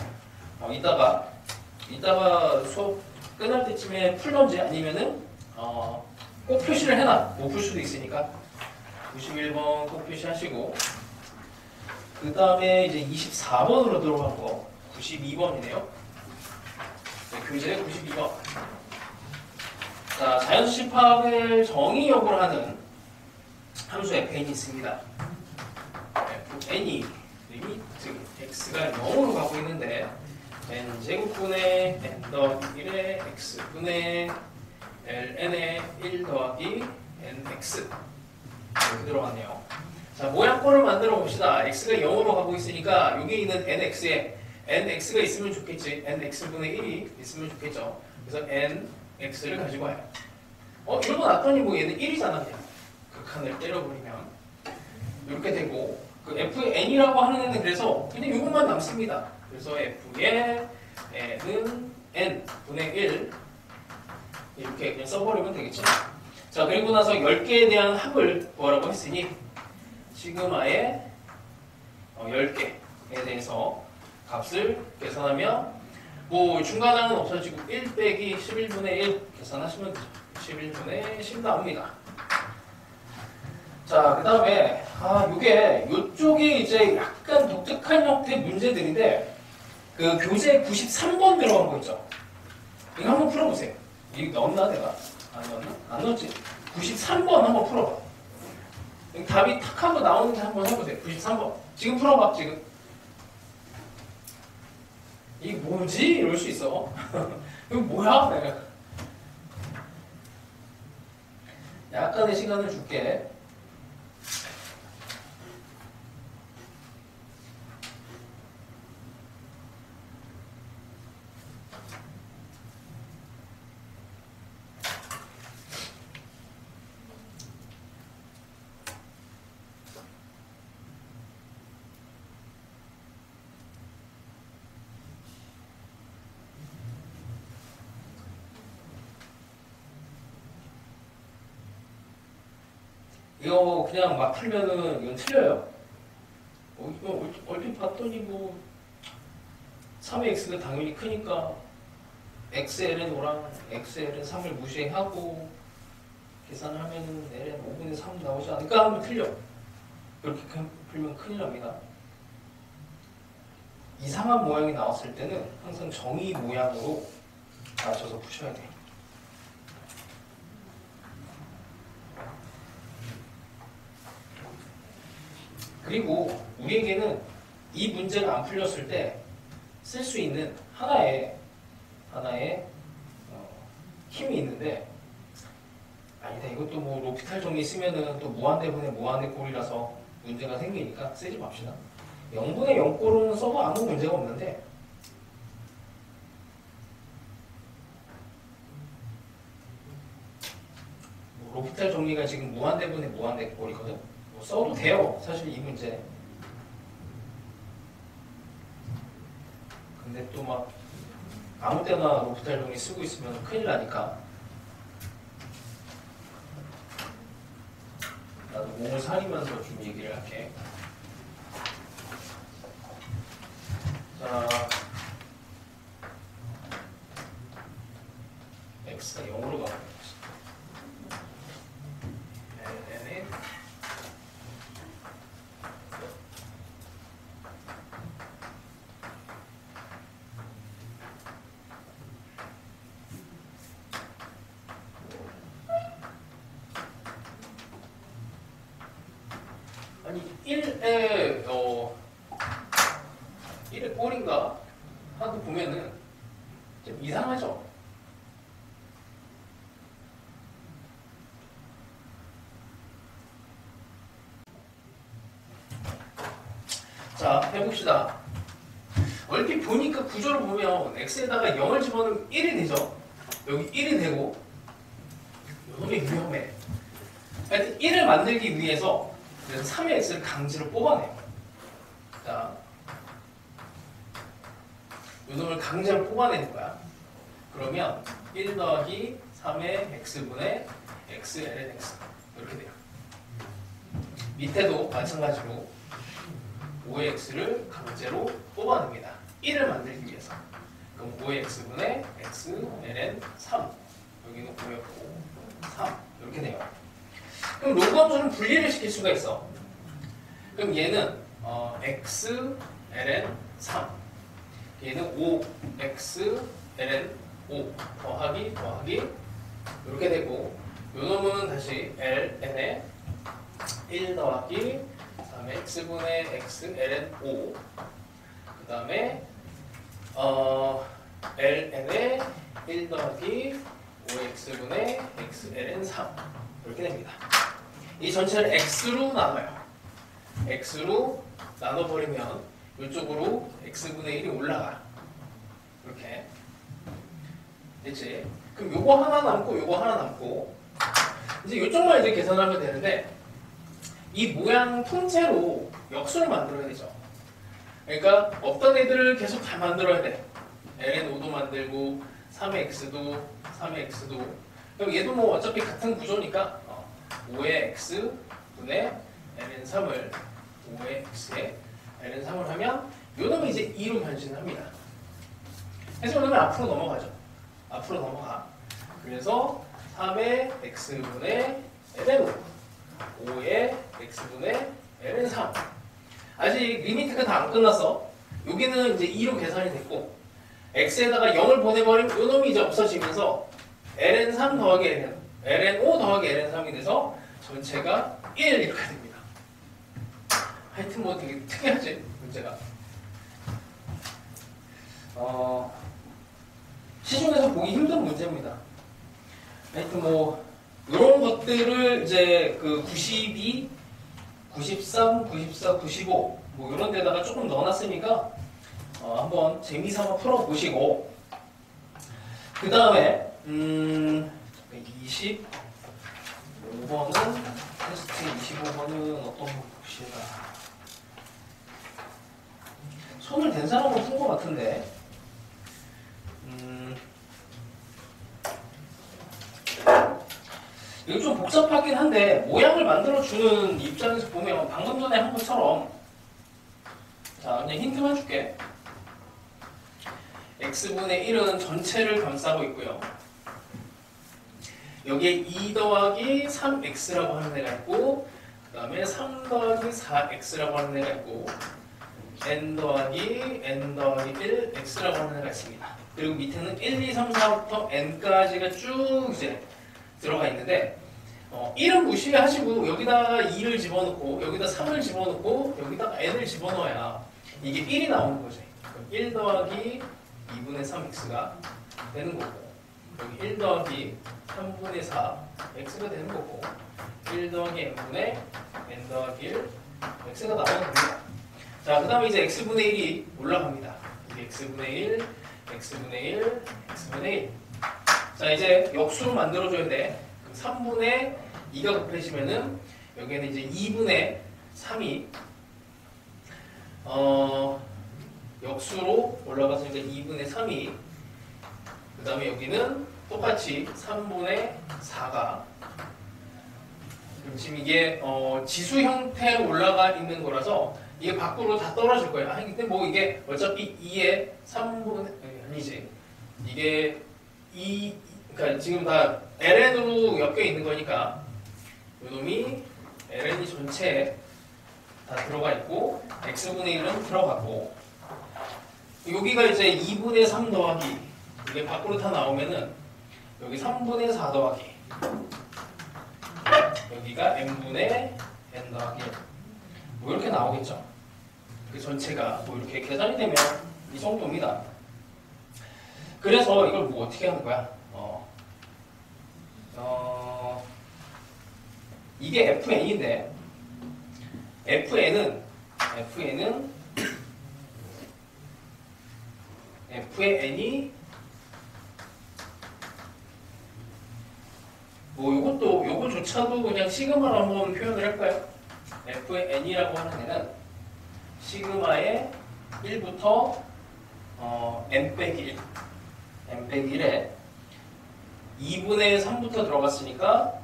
이따가 수업 끝날 때쯤에 풀던지 아니면은 꼭 표시를 해놔. 못 풀 수도 있으니까 91번 꼭 표시하시고, 그 다음에 이제 24번으로 들어간 거 92번이네요. 네, 교재 92번. 자, 자연수 집합을 정의역으로 하는 함수 fn이 있습니다. fn이 즉 x가 0으로 가고 있는데 n제곱분의 n 더하기 1의 x분의 ln의 1 더하기 nx 이렇게 들어갔네요. 자, 모양꼴을 만들어 봅시다. x가 0으로 가고 있으니까 여기 있는 nx에 nx가 있으면 좋겠지. nx분의 1이 있으면 좋겠죠. 그래서 nx를 가지고 와요. 이러고 났더니 뭐 얘는 1이잖아. 그냥 극한을 때려버리면 이렇게 되고, 그 f의 n이라고 하는 애는 그래서 그냥 이것만 남습니다. 그래서 f의 n은 n분의 1 이렇게 그냥 써버리면 되겠죠. 자, 그리고 나서 10개에 대한 합을 구하라고 했으니 시그마의 10개에 대해서 값을 계산하면 뭐 중간항은 없어지고 1 빼기 11분의 1 계산하시면 되죠. 11분의 10 나옵니다. 자, 그 다음에 요쪽이 이제 약간 독특한 형태의 문제들인데, 그 교재 93번 들어간 거 있죠. 이거 한번 풀어보세요. 이거 넣었나 내가? 안 넣었나? 안 넣었지? 93번 한번 풀어봐. 답이 탁 하고 나오는지 한번 해보세요. 93번. 지금 풀어봐, 지금. 이게 뭐지? 이럴 수 있어. 이거 뭐야? 내가. 약간의 시간을 줄게. 이거 그냥 막 풀면은 이건 틀려요. 이거 얼핏 봤더니 뭐 3의 x가 당연히 크니까 xl은 5랑 xl은 3을 무시하고 계산하면은 ln 5분의 3 나오지 않을까 하면 틀려. 그렇게 풀면 큰일 납니다. 이상한 모양이 나왔을 때는 항상 정의 모양으로 맞춰서 푸셔야 돼요. 그리고 우리에게는 이 문제가 안 풀렸을 때 쓸 수 있는 하나의 힘이 있는데, 아니다, 이것도 뭐 로피탈 정리 쓰면은 또 무한대분의 무한대꼴이라서 문제가 생기니까 쓰지 맙시다. 0분의 0꼴은 써도 아무 문제가 없는데, 로피탈 정리가 지금 무한대분의 무한대꼴이거든. 뭐 써도 돼요, 사실 이 문제. 근데 또 막 아무 때나 로피탈 정리 쓰고 있으면 큰일 나니까. 나도 몸을 사리면서 좀 얘기를 할게. 자, x가 0으로 가고 ln에 아니 1의 1의 꼴인가 하고 보면은 좀 이상하죠. 자, 해봅시다. 얼핏 보니까 구조를 보면 x에다가 0을 집어넣으면 1이 되죠. 여기 1이 되고 이게 위험해. 하여튼 1을 만들기 위해서 그래서 3의 x를 강제로 뽑아내요. 자, 이 놈을 강제로 뽑아내는 거야. 그러면 1 더하기 3의 x분의 x ln x 이렇게 돼요. 밑에도 마찬가지로 5의 x를 강제로 뽑아냅니다. 1을 만들기 위해서. 그럼 5의 x분의 x ln 3 여기는 5였고 3 이렇게 돼요. 그럼 로그 함수는 분리를 시킬 수가 있어. 그럼 얘는 x ln 3 얘는 5x ln 5 더하기 이렇게 되고 요 놈은 다시 ln에 1 더하기 3의 x분의 x ln 5 그 다음에 ln에 1 더하기 5x분의 x ln 3 이렇게 됩니다. 이 전체를 x로 나눠요. x로 나눠버리면 이쪽으로 x분의 1이 올라가. 이렇게 됐지? 그럼 요거 하나 남고 요거 하나 남고 이제 이쪽만 이제 계산하면 되는데 이 모양 통째로 역수를 만들어야 되죠. 그러니까 없던 애들을 계속 다 만들어야 돼. ln5도 만들고 3의 x도 그럼 얘도 뭐 어차피 같은 구조니까 5의 x분의 ln3을 5의 x에 ln3을 하면 요 놈이 이제 2로 변신을 합니다. 그래서 요 놈이 앞으로 넘어가죠. 앞으로 넘어가. 그래서 3의 x분의 ln5 5의 x분의 ln3 아직 리미트가 다 안 끝났어. 여기는 이제 2로 계산이 됐고 x에다가 0을 보내버리면 요 놈이 이제 없어지면서 ln3 더하기 ln5 더하기 ln3이 돼서 전체가 1 이렇게 됩니다. 하여튼 뭐 되게 특이하지 문제가. 시중에서 보기 힘든 문제입니다. 하여튼 뭐 이런 것들을 이제 그 92, 93, 94, 95 뭐 이런 데다가 조금 넣어놨으니까 한번 재미삼아 풀어보시고 그 다음에 125번은 테스트 25번은 어떤 거 봅시다. 손을 댄 사람은 푼 것 같은데 이거 좀 복잡하긴 한데 모양을 만들어주는 입장에서 보면 방금 전에 한 것처럼 자 그냥 힌트만 줄게. x분의 1은 전체를 감싸고 있고요. 여기에 2 더하기 3x라고 하는 애가 있고 그 다음에 3 더하기 4x라고 하는 애가 있고 n 더하기 1 x라고 하는 애가 있습니다. 그리고 밑에는 1, 2, 3, 4부터 n까지가 쭉 이제 들어가 있는데 1은 무시하시고 여기다가 2를 집어넣고 여기다 3을 집어넣고 여기다가 n을 집어넣어야 이게 1이 나오는 거지. 1 더하기 2분의 3x가 되는 거고 여기 1 더하기 3분의 4 x가 되는 거고 1 더하기 n분의 n 더하기 1 x가 나오는 겁니다. 자, 그 다음에 이제 x분의 1이 올라갑니다. 이게 x분의 1, x분의 1, x분의 1. 자, 이제 역수로 만들어줘야 돼. 3분의 2가 곱해지면은 여기에는 이제 2분의 3이 역수로 올라가서 이제 2분의 3이 그 다음에 여기는 똑같이 3분의 4가 지금 이게 지수 형태로 올라가 있는 거라서 이게 밖으로 다 떨어질 거예요. 근데 뭐 이게 어차피 2의 3분의 아니지 이게 2 그러니까 지금 다 ln으로 엮여 있는 거니까 요놈이 ln이 전체에 다 들어가 있고 x분의 1은 들어가고 여기가 이제 2분의 3 더하기 이게 밖으로 다 나오면은 여기 3분의 4 더하기 여기가 n분의 n 더하기 뭐 이렇게 나오겠죠. 그 전체가 뭐 이렇게 계산이 되면 이 정도입니다. 그래서 이걸 뭐 어떻게 하는 거야? 이게 fn인데 fn은 f의 n이 뭐 요거조차도 그냥 시그마로 한번 표현을 할까요? f의 n이라고 하는 애는 시그마의 1부터 n 빼기 1에 2분의 3부터 들어갔으니까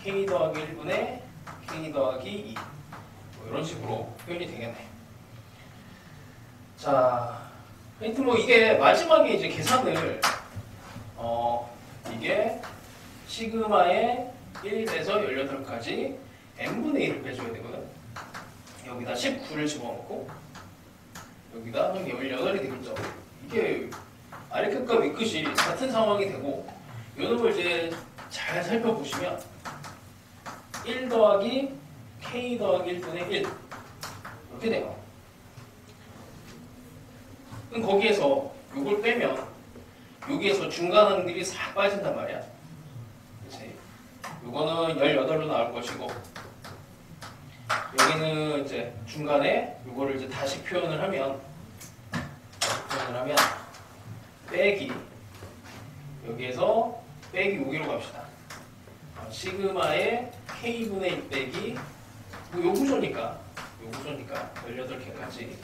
k 더하기 1분의 k 더하기 2 뭐 이런 식으로 표현이 되겠네. 자, 하여튼 뭐 이게 마지막에 이제 계산을 이게 시그마의 1에서 18까지 n분의 1을 빼줘야 되거든. 여기다 19를 집어넣고 여기다 18이 되겠죠. 이게 아래끝과 위끝이 같은 상황이 되고 요놈을 이제 잘 살펴보시면 1 더하기 k 더하기 1분의 1 이렇게 돼요. 그럼 거기에서 요걸 빼면 여기에서 중간항들이 싹 빠진단 말이야. 그치? 요거는 18로 나올 것이고 여기는 이제 중간에 요거를 이제 다시 표현을 하면 빼기 여기에서 빼기 5기로 갑시다. 시그마의 k분의 1 빼기 뭐 요구조니까 18개까지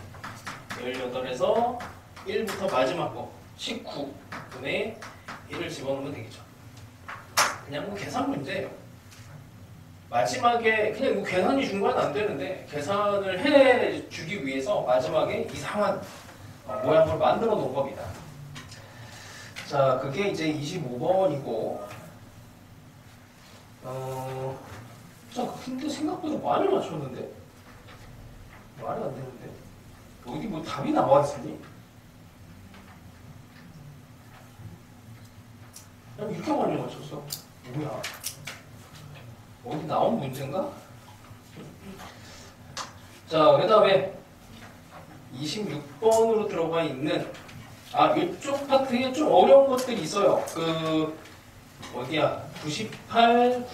18에서 1부터 마지막 거 19분의 1을 집어넣으면 되겠죠. 그냥 뭐 계산 문제예요. 마지막에 그냥 뭐 계산이 중간은 안 되는데 계산을 해주기 위해서 마지막에 이상한 모양을 만들어 놓은 겁니다. 자, 그게 이제 25번이고 자, 근데 생각보다 많이 맞췄는데? 말이 안 되는데? 어디 뭐 답이 나와 있으니? 난 이렇게 많이 맞췄어. 뭐야? 어디 나온 문제인가? 자, 그 다음에 26번으로 들어가 있는 이쪽 파트에 좀 어려운 것들이 있어요. 어디야? 98,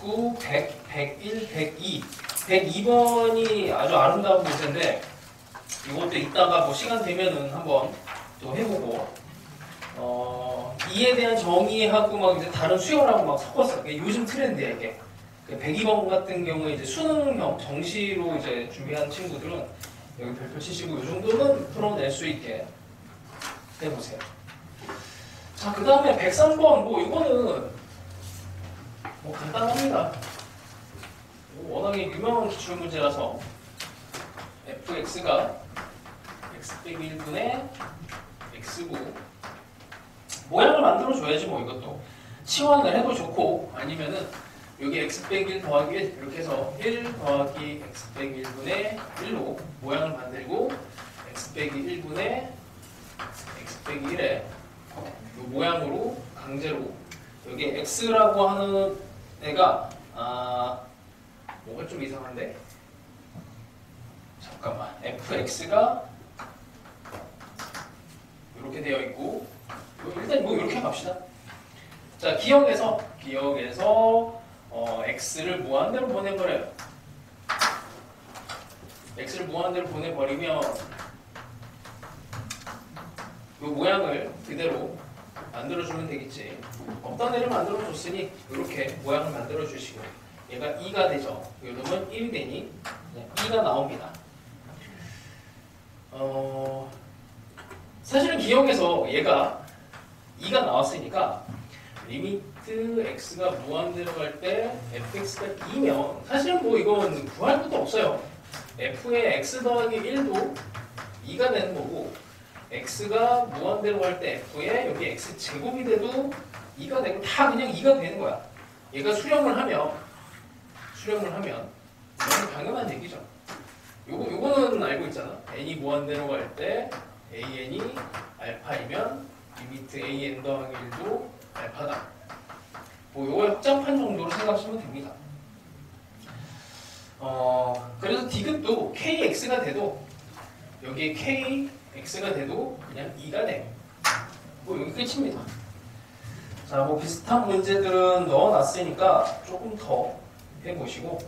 99, 100, 101, 102 102번이 아주 아름다운 문제인데 이것도 이따가 뭐 시간 되면은 한번 또 해보고 이에 대한 정의하고 막 이제 다른 수열하고 막 섞었어. 이게 요즘 트렌드야 이게. 102번 같은 경우에 이제 수능형 정시로 이제 준비한 친구들은 여기 별표 치시고 이 정도는 풀어낼 수 있게 해보세요. 자, 그 다음에 103번 뭐 이거는 뭐 간단합니다. 워낙에 유명한 기출 문제라서 fx가 x 빼기 1분의 x9 모양을 만들어 줘야지 뭐 이것도 치환을 해도 좋고 아니면은 여기 x 빼기 1 더하기 1 이렇게 해서 1 더하기 x 빼기 1분의 1로 모양을 만들고 x 빼기 1분의 x 빼기 1에 이 모양으로 강제로 여기 x라고 하는 애가 뭔가 좀 이상한데? 잠깐만. fx가 이렇게 되어 있고 일단 뭐 이렇게 갑시다. 자, 기억에서 x를 무한대로 보내버려요. x를 무한대로 보내버리면 이 모양을 그대로 만들어주면 되겠지. 없던 애를 만들어줬으니 이렇게 모양을 만들어주시고 얘가 2가 되죠. 이 놈은 1이 되니 2가 나옵니다. 사실은 기억에서 얘가 2가 나왔으니까 리미트 x가 무한대로 갈 때 fx가 2면 사실은 뭐 이건 구할 것도 없어요. f의 x 더하기 1도 2가 되는 거고 x가 무한대로 갈 때 f의 여기 x 제곱이 돼도 2가 되고 다 그냥 2가 되는 거야. 얘가 수렴을 하면 이건 당연한 얘기죠. 요거는 알고 있잖아. n이 무한대로 갈 때 an이 알파이면 리미트 an 더하기 1도 알파다. 뭐 요거의 확장판 정도로 생각하시면 됩니다. 그래서 디귿도 kx가 돼도 여기에 kx가 돼도 그냥 2가 돼. 뭐 여기 끝입니다. 자, 뭐 비슷한 문제들은 넣어놨으니까 조금 더 해보시고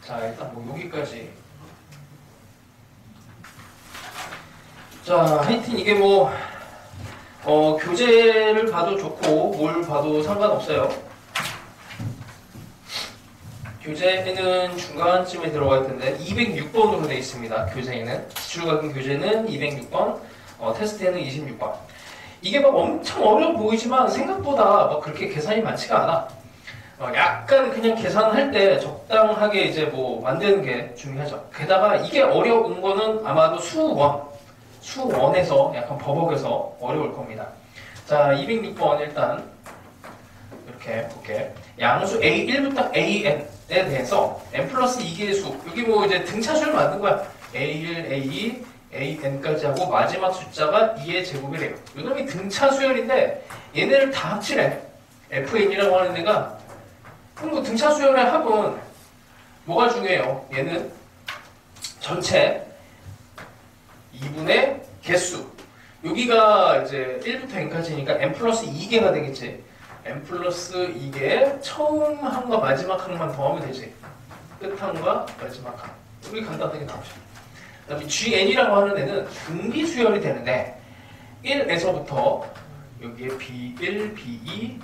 자, 일단 뭐 여기까지. 자, 하여튼 이게 뭐 교재를 봐도 좋고 뭘 봐도 상관없어요. 교재에는 중간쯤에 들어가 있던데 206번으로 되어 있습니다. 교재에는 기출각은 교재는 206번, 테스트에는 26번. 이게 막 엄청 어려워 보이지만 생각보다 막 그렇게 계산이 많지가 않아. 약간 그냥 계산할 때 적당하게 이제 뭐 만드는 게 중요하죠. 게다가 이게 어려운 거는 아마도 수원에서 약간 버벅여서 어려울 겁니다. 자, 206번 일단 이렇게 볼게. 양수 A1부터 AN에 대해서 n 플러스 2개의 수. 여기 뭐 이제 등차수를 만든 거야. A1, A2, AN까지 하고 마지막 숫자가 2의 제곱이래요. 이놈이 등차수열인데 얘네를 다 합치래. FN이라고 하는 애가. 그럼 그 등차수열의 합은 뭐가 중요해요? 얘는 전체 2분의 개수. 여기가 이제 1부터 n까지니까 n 플러스 2개가 되겠지. n 플러스 2개 처음 항과 마지막 항만 더하면 되지. 끝항과 마지막 항. 여기 간단하게 나오죠. 그 다음에 gn이라고 하는 애는 등비 수열이 되는데 1에서부터 여기에 b1, b2,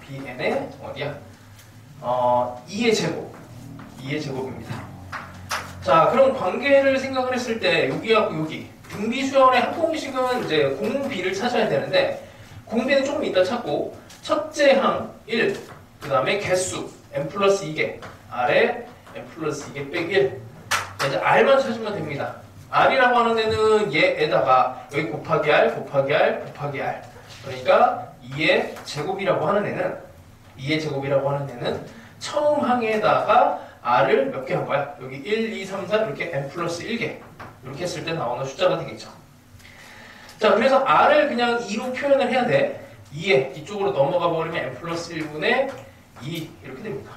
bn의 어디야? 2의 제곱입니다. 자, 그럼 관계를 생각을 했을 때 여기하고 여기 등비 수열의 한 공식은 이제 공비를 찾아야 되는데 공비는 조금 이따 찾고 첫째 항 1, 그 다음에 개수 n 플러스 2개 아래 n 플러스 2개 빼기 1. 이제 r만 찾으면 됩니다. r이라고 하는 데는 얘에다가 여기 곱하기 r 곱하기 r 곱하기 r 그러니까 2의 제곱이라고 하는 애는 처음 항에다가 r을 몇 개 한 거야? 여기 1, 2, 3, 4 이렇게 n 플러스 1개 이렇게 했을 때 나오는 숫자가 되겠죠. 자, 그래서 r을 그냥 2로 표현을 해야 돼. 2에 이쪽으로 넘어가 버리면 n 플러스 1분의 2 이렇게 됩니다.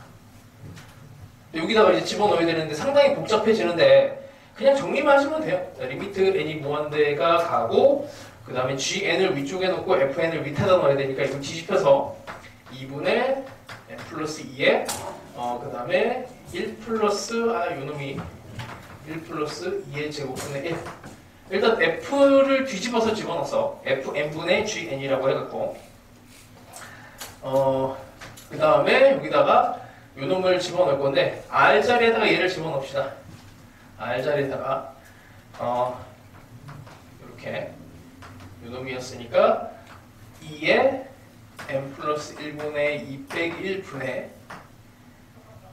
여기다가 이제 집어넣어야 되는데 상당히 복잡해지는데 그냥 정리만 하시면 돼요. 자, 리미트 n이 무한대가 가고 그 다음에 gn을 위쪽에 놓고 fn을 밑에다 넣어야 되니까 이거 뒤집혀서 2분의 n 플러스 2에 그 다음에 1 플러스 요놈이 1 플러스 2의 제곱분의 1. 일단 f를 뒤집어서 집어넣었어. fn분의 gn이라고 해갖고 그 다음에 여기다가 요놈을 집어넣을 건데 r 자리에다가 얘를 집어넣읍시다. r 자리에다가 이렇게 요놈이었으니까 2에 n 플러스 1분의 2 빼기 1분의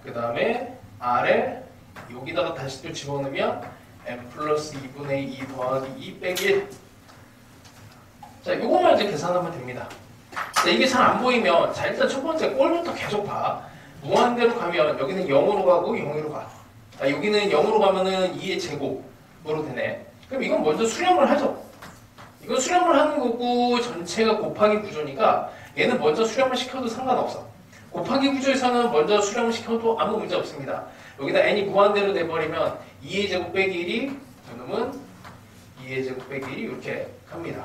그 다음에 r에 여기다가 다시 또 집어넣으면 n 플러스 2분의 2 더하기 2 빼기 1. 자, 요것만 이제 계산하면 됩니다. 자, 이게 잘 안 보이면 자, 일단 첫 번째 꼴부터 계속 봐. 무한대로 가면 여기는 0으로 가고 0으로 가. 여기는 0으로 가면은 2의 제곱으로 되네. 그럼 이건 먼저 수렴을 하죠. 이건 수렴을 하는 거고 전체가 곱하기 구조니까 얘는 먼저 수렴을 시켜도 상관없어. 곱하기 구조에서는 먼저 수렴을 시켜도 아무 문제 없습니다. 여기다 n이 무한대로 돼버리면 2의 제곱 빼기 1이 요놈은 2의 제곱 빼기 1이 이렇게 갑니다.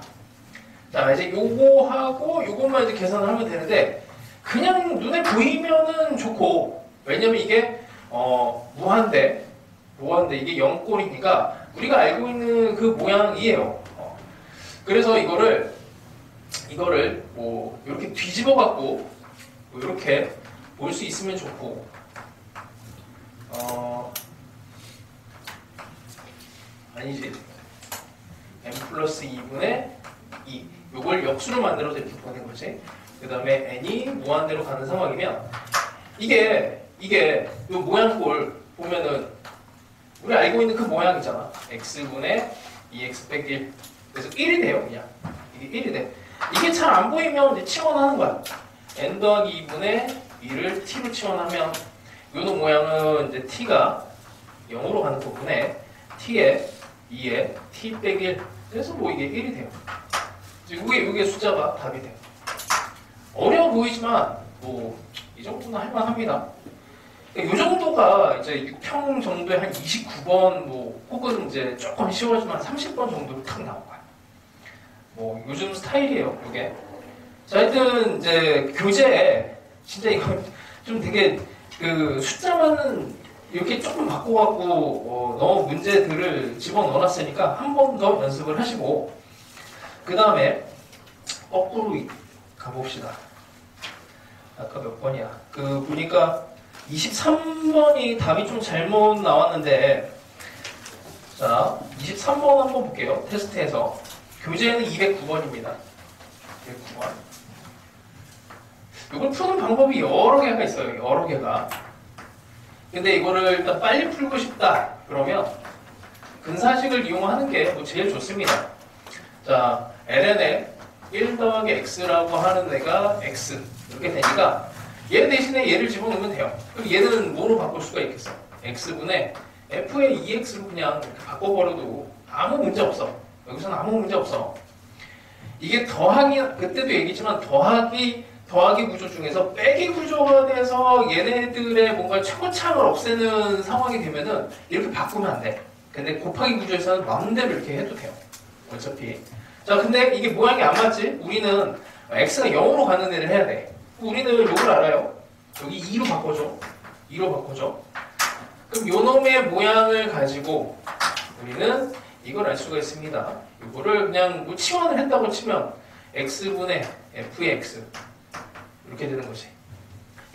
자, 이제 요거하고 요것만 이제 계산을 하면 되는데 그냥 눈에 보이면은 좋고, 왜냐면 이게 무한대 이게 0꼴이니까 우리가 알고 있는 그 모양이에요. 그래서 이거를 뭐 이렇게 뒤집어 갖고 뭐 이렇게 볼 수 있으면 좋고, 아니지, m 플러스 2분의 2 요걸 역수로 만들어서 이렇게 보는 거지. 그 다음에 n이 무한대로 가는 상황이면 이게 요 모양꼴 보면은 우리 알고 있는 그 모양이잖아. x분의 2x 빼기 1. 그래서 1이 돼요. 그냥 이게 1이 돼. 이게 잘 안 보이면 이제 치환하는 거야. n 더하기 2분의 2를 t로 치환하면 요놈 모양은 이제 t가 0으로 가는 부분에 t에 2에 t 빼기 1. 그래서 뭐 이게 1이 돼요. 이게 숫자가 답이 돼요. 어려워 보이지만 뭐 이 정도는 할만합니다. 이 정도가 이제 6평 정도에 한 29번 뭐 혹은 이제 조금 쉬워지만 30번 정도로 탁 나온 거야. 뭐 요즘 스타일이에요, 이게. 자, 하여튼 이제 교재 진짜 이거 좀 되게 그 숫자만은 이렇게 조금 바꿔갖고 너무 문제들을 집어넣어놨으니까 한 번 더 연습을 하시고 그 다음에 거꾸로 가봅시다. 아까 몇 번이야? 그 보니까 23번이 답이 좀 잘못 나왔는데, 자 23번 한번 볼게요. 테스트에서 교재는 209번입니다. 209번. 이걸 푸는 방법이 여러 개가 있어요. 여러 개가. 근데 이거를 일단 빨리 풀고 싶다 그러면 근사식을 이용하는 게 뭐 제일 좋습니다. 자, ln에 1 더하기 x라고 하는 애가 x 이렇게 되니까 얘 대신에 얘를 집어넣으면 돼요. 그럼 얘는 뭐로 바꿀 수가 있겠어? x분의 f의 2x로 그냥 이렇게 바꿔버려도 아무 문제 없어. 여기서는 아무 문제 없어. 이게 더하기, 그때도 얘기했지만 더하기 구조 중에서 빼기 구조가 돼서 얘네들의 뭔가 최고차를 없애는 상황이 되면은 이렇게 바꾸면 안 돼. 근데 곱하기 구조에서는 마음대로 이렇게 해도 돼요. 어차피. 자, 근데 이게 모양이 안 맞지? 우리는 x가 0으로 가는 애를 해야 돼. 우리는 요걸 알아요. 여기 2로 바꿔줘. 2로 바꿔줘. 그럼 요놈의 모양을 가지고 우리는 이걸 알 수가 있습니다. 이거를 그냥 뭐 치환을 했다고 치면 x분의 f의 x 이렇게 되는 거지.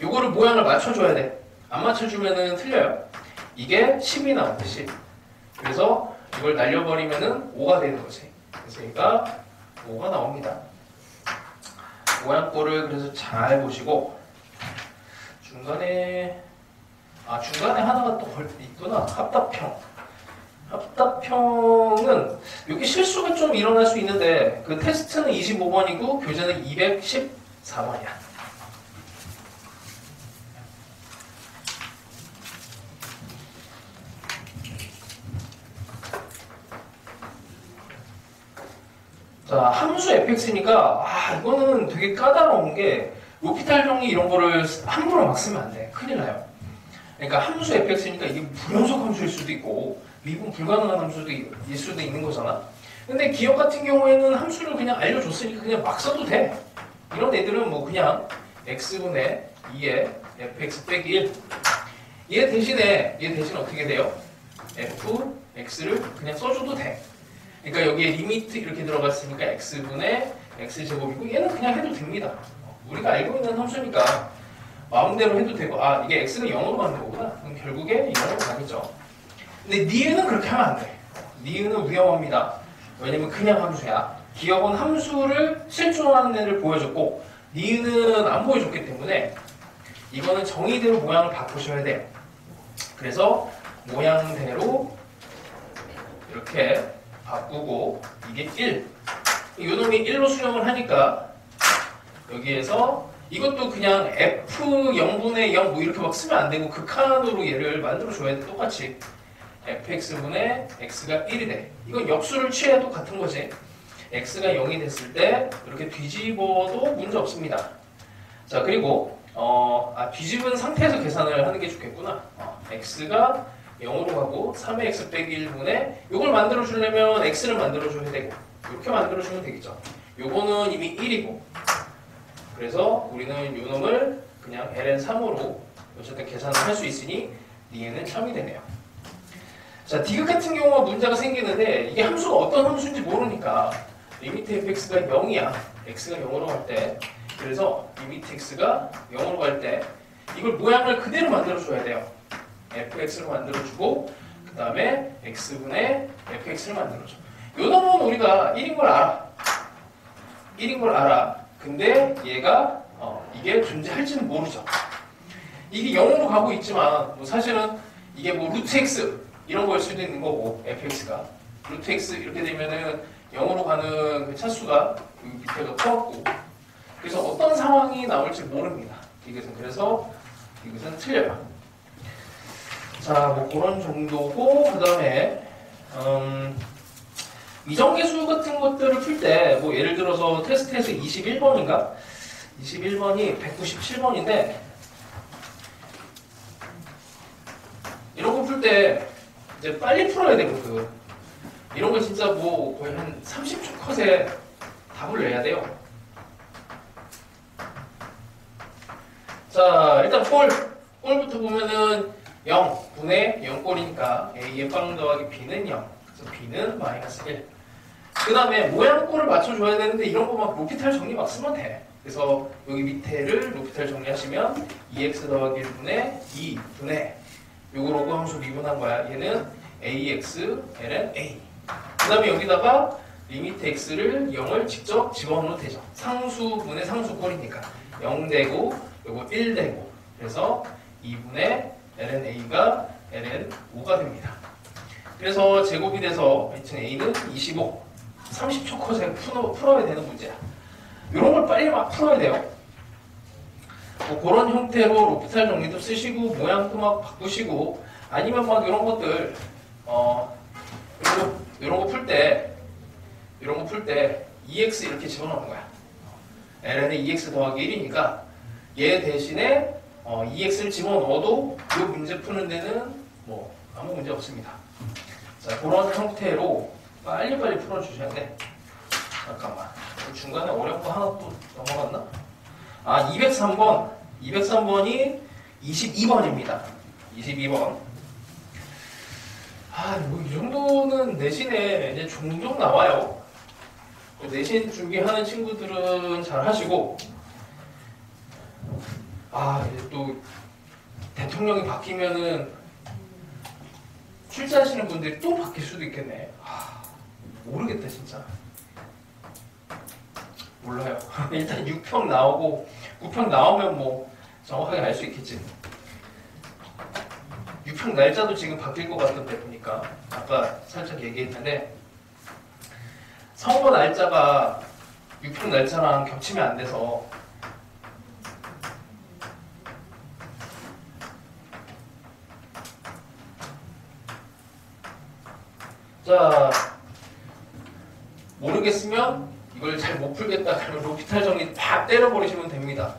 요거를 모양을 맞춰줘야 돼. 안 맞춰주면은 틀려요. 이게 10이 나오는데 10. 그래서 이걸 날려버리면은 5가 되는 거지. 그래서 얘가 5가 나옵니다. 모양꼴을 그래서 잘 보시고 중간에 하나가 또 있구나. 합답형은 여기 실수가 좀 일어날 수 있는데 그 테스트는 25번이고 교재는 214번이야. 자, 함수 fx니까 이거는 되게 까다로운 게 로피탈 정리 이런 거를 함부로 막 쓰면 안 돼. 큰일 나요. 그러니까 함수 fx니까 이게 불연속 함수일 수도 있고 미분 불가능한 함수도 일 수도 있는 거잖아. 근데 기억 같은 경우에는 함수를 그냥 알려줬으니까 그냥 막 써도 돼. 이런 애들은 뭐 그냥 x분의 2의 fx 빼기 1. 얘 대신에 어떻게 돼요? fx를 그냥 써줘도 돼. 그러니까 여기에 리미트 이렇게 들어갔으니까 x분의 x제곱이고 얘는 그냥 해도 됩니다. 우리가 알고 있는 함수니까 마음대로 해도 되고 이게 x가 0으로 가는 거구나. 그럼 결국에 0으로 가겠죠. 근데 니은은 그렇게 하면 안 돼. 니은은 위험합니다. 왜냐면 그냥 함수야. 기억은 함수를 실존하는 애를 보여줬고 니은은 안 보여줬기 때문에 이거는 정의대로 모양을 바꾸셔야 돼요. 그래서 모양대로 이렇게 바꾸고 이게 1. 요놈이 1로 수렴을 하니까 여기에서 이것도 그냥 f0분의 0 뭐 이렇게 막 쓰면 안 되고 극한으로 얘를 만들어 줘야 돼. 똑같이 fx분의 x가 1이 돼. 이건 역수를 취해도 같은 거지. x가 0이 됐을 때 이렇게 뒤집어도 문제 없습니다. 자, 그리고 뒤집은 상태에서 계산을 하는 게 좋겠구나. x가 0으로 가고 3의 x 빼기 1분의 이걸 만들어 주려면 x를 만들어 줘야 되고 이렇게 만들어 주면 되겠죠. 요거는 이미 1이고 그래서 우리는 요 놈을 그냥 ln3으로 어쨌든 계산을 할 수 있으니 dn은 참이 되네요. 자, 디귿 같은 경우가 문제가 생기는데 이게 함수가 어떤 함수인지 모르니까 리미트 fx가 0이야. x가 0으로 갈 때. 그래서 리미트 x가 0으로 갈 때 이걸 모양을 그대로 만들어줘야 돼요. fx를 만들어주고 그 다음에 x분의 fx를 만들어줘. 요 놈은 우리가 1인 걸 알아. 1인 걸 알아. 근데 얘가 이게 존재할지는 모르죠. 이게 0으로 가고 있지만 뭐 사실은 이게 뭐 루트 x 이런 거일 수도 있는 거고 fx가 루트 x 이렇게 되면은 0으로 가는 그 차수가 여기 밑에가 커갖고 그래서 어떤 상황이 나올지 모릅니다. 이것은 그래서 이것은 틀려요. 자, 뭐 그런 정도고 그 다음에 이정계수 같은 것들을 풀 때 뭐 예를 들어서 테스트에서 21번인가? 21번이 197번인데 이런 거 풀 때 이제 빨리 풀어야 되거든. 이런 거 진짜 뭐 거의 한 30초 컷에 답을 내야 돼요. 자, 일단 꼴부터 보면은 0분의 0꼴이니까 a의 빵 더하기 b는 0. 그래서 b는 마이너스 1. 그 다음에 모양 꼴을 맞춰줘야 되는데 이런 거 막 로피탈 정리 막 쓰면 돼. 그래서 여기 밑에를 로피탈 정리하시면 2x 더하기 1분의 2분의 요거 로그 함수 미분한 거야. 얘는 ax, ln a. 그 다음에 여기다가 리미트 x를 0을 직접 집어넣으면 되죠. 상수분의 상수꼴이니까 0 되고 요거 1 되고 그래서 2분의 ln a가 ln 5가 됩니다. 그래서 제곱이 돼서 하여튼 a는 25. 30초 컷에 풀어야 되는 문제야. 이런 걸 빨리 막 풀어야 돼요. 뭐 그런 형태로 로피탈 정리도 쓰시고 모양도 막 바꾸시고 아니면 막 이런 것들 이런 거 풀 때 EX 이렇게 집어넣는 거야. ln에 EX 더하기 1이니까 얘 대신에 EX를 집어넣어도 이 문제 푸는 데는 뭐 아무 문제 없습니다. 자, 그런 형태로 빨리빨리 풀어주셔야 돼. 잠깐만. 중간에 어려운 거 하나 또 넘어갔나? 203번. 203번이 22번입니다. 22번. 뭐 이 정도는 내신에 이제 종종 나와요. 내신 준비하는 친구들은 잘 하시고, 이제 또 대통령이 바뀌면은 출제하시는 분들이 또 바뀔 수도 있겠네. 모르겠다 진짜. 몰라요. 일단 6평 나오고 9평 나오면 뭐 정확하게 알 수 있겠지. 6평 날짜도 지금 바뀔 것 같던데 보니까 아까 살짝 얘기했는데 선거 날짜가 6평 날짜랑 겹치면 안 돼서 자, 모르겠으면 이걸 잘 못 풀겠다 그러면 로피탈 정리 팍 때려버리시면 됩니다.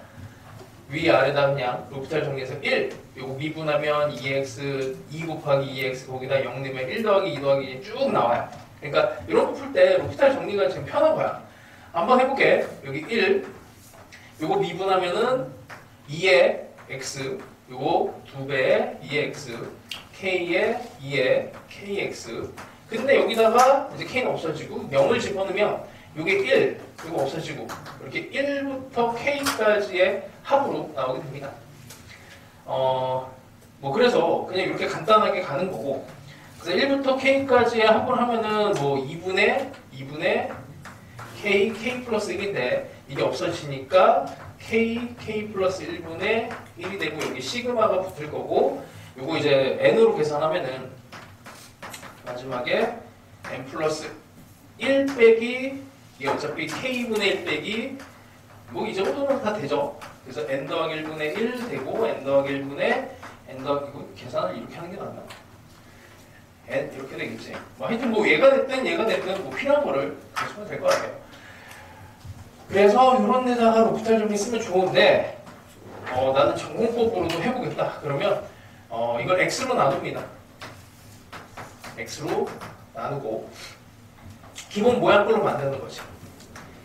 위아래다 그냥 로피탈 정리해서 1 요거 미분하면 2x 2 곱하기 2x 거기다 0 넣으면 1 더하기 2 더하기 2 쭉 나와요. 그러니까 이런 거 풀 때 로피탈 정리가 지금 편한 거야. 한번 해볼게. 여기 1 요거 미분하면은 2의 x 요거 2배의 2x k의 2의 kx 근데 여기다가 이제 k는 없어지고 0을 집어넣으면 요게 1 이거 없어지고 이렇게 1부터 k까지의 합으로 나오게 됩니다. 뭐 그래서 그냥 이렇게 간단하게 가는 거고 그래서 1부터 k까지의 합을 하면은 뭐 2분의 k 플러스 1인데 이게 없어지니까 k 플러스 1분의 1이 되고 여기 시그마가 붙을 거고 요거 이제 n으로 계산하면은 마지막에 n 플러스 1 빼기 이게 어차피 k분의 1 빼기 뭐 이 정도면 다 되죠. 그래서 n 더하기 1분의 1 되고 n 더하기 1분의 n 더하기 이거 계산을 이렇게 하는 게 낫나? n 이렇게 되겠지. 뭐 하여튼 뭐 얘가 됐든 뭐 필요한 거를 가시면 될 것 같아요. 그래서 이런 데다가 로피탈 정리 쓰면 좋은데 나는 전공법으로도 해보겠다. 그러면 이걸 x로 나눕니다. x로 나누고 기본 모양꼴로 만드는 거지.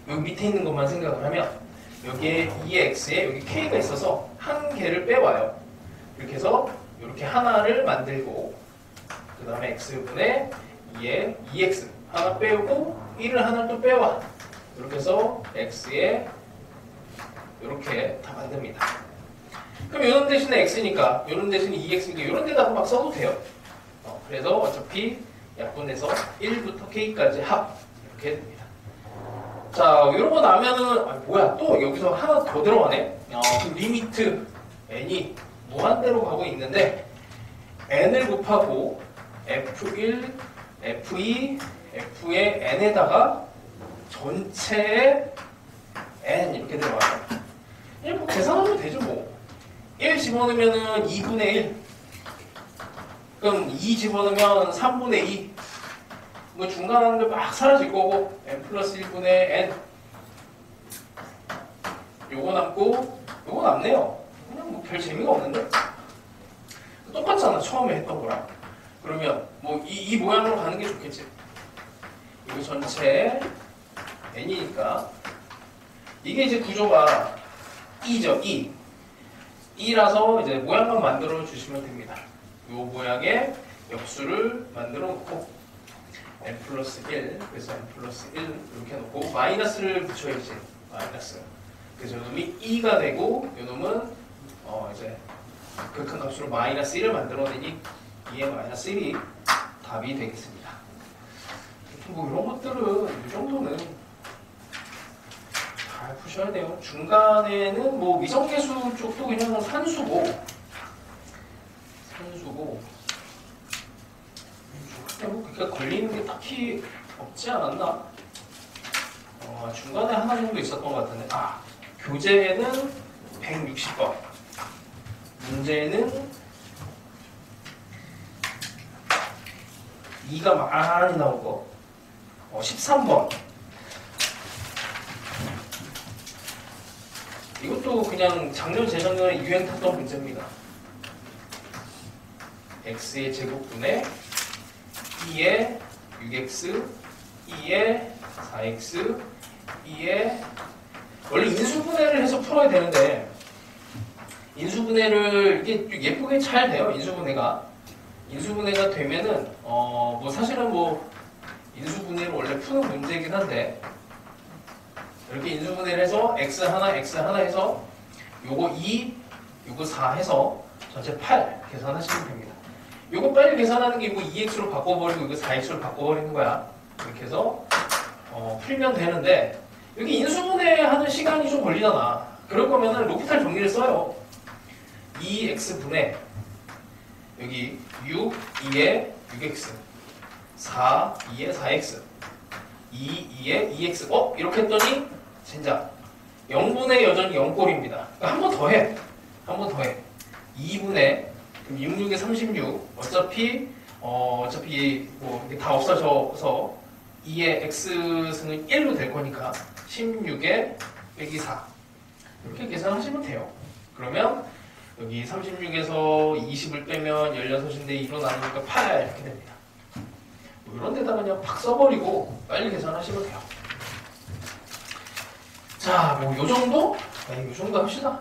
여기 밑에 있는 것만 생각을 하면 여기에 2x에 여기 k가 있어서 한 개를 빼와요. 이렇게 해서 이렇게 하나를 만들고 그 다음에 x분의 2에 2x 하나 빼고 1을 하나 또 빼와. 이렇게 해서 x에 이렇게 다 만듭니다. 그럼 이런 대신에 x니까 이런 대신에 2x니까 이런 데다가 막 써도 돼요. 그래서 어차피 약분해서 1부터 k까지 합 이렇게 됩니다. 자, 이런 거 나면은 뭐야 또 여기서 하나 더 들어가네. 그 리미트 n이 무한대로 가고 있는데 n을 곱하고 f1, f2, f의 n에다가 전체의 n 이렇게 들어가요. 이제 뭐 계산하면 되죠 뭐. 1 집어넣으면은 2분의 1. 그럼 2 집어넣으면 3분의 2. 뭐 중간 하는 게 막 사라질 거고 n 플러스 1분의 n. 요거 남고 요거 남네요. 그냥 뭐 별 재미가 없는데? 똑같잖아 처음에 했던 거랑. 그러면 뭐 이 모양으로 가는 게 좋겠지. 이거 전체 n이니까 이게 이제 구조가 2죠. 2라서 이제 모양만 만들어 주시면 됩니다. 이 모양의 역수를 만들어 놓고 n 플러스 1 그래서 n 플러스 1 이렇게 놓고 마이너스를 붙여야지. 마이너스. 그래서 이놈이 2가 되고 이놈은 이제 극한값으로 마이너스 1을 만들어내니 2의 마이너스 1이 답이 되겠습니다. 뭐 이런 것들은 이 정도는 잘 푸셔야 돼요. 중간에는 뭐 미성계수 쪽도 그냥 산수고 그러니까 걸리는 게 딱히 없지 않았나? 중간에 하나 정도 있었던 것 같은데 교재에는 160번 문제는 2가 많이 나온 거 13번 이것도 그냥 작년 재작년에 유행 탔던 문제입니다. x의 제곱분의 2의 6x 2의 4x 2의 원래 인수분해를 해서 풀어야 되는데 인수분해를 이게 예쁘게 잘 돼요. 인수분해가 되면은 뭐 사실은 뭐 인수분해를 원래 푸는 문제이긴 한데 이렇게 인수분해를 해서 x 하나 해서 요거 2 요거 4 해서 전체 8 계산하시면 됩니다. 요거 빨리 계산하는 게 이거 2x로 바꿔버리고 이거 4x로 바꿔버리는 거야. 이렇게 해서 풀면 되는데 여기 인수분해하는 시간이 좀 걸리잖아. 그럴 거면은 로피탈 정리를 써요. 2x분의 여기 6, 2에 6x 4, 2에 4x 2에 2x 이렇게 했더니 진짜 0분의 여전히 0꼴입니다. 한 번 더 해. 2분의 6, 6에 36 어차피 뭐 이게 다 없어져서 2의 x승은 1로 될 거니까 16에 빼기 4 이렇게 계산하시면 돼요. 그러면 여기 36에서 20을 빼면 16인데 2로 나누니까 8 이렇게 됩니다. 뭐 이런 데다 그냥 팍 써버리고 빨리 계산하시면 돼요. 자, 뭐 요 정도? 요 정도 합시다.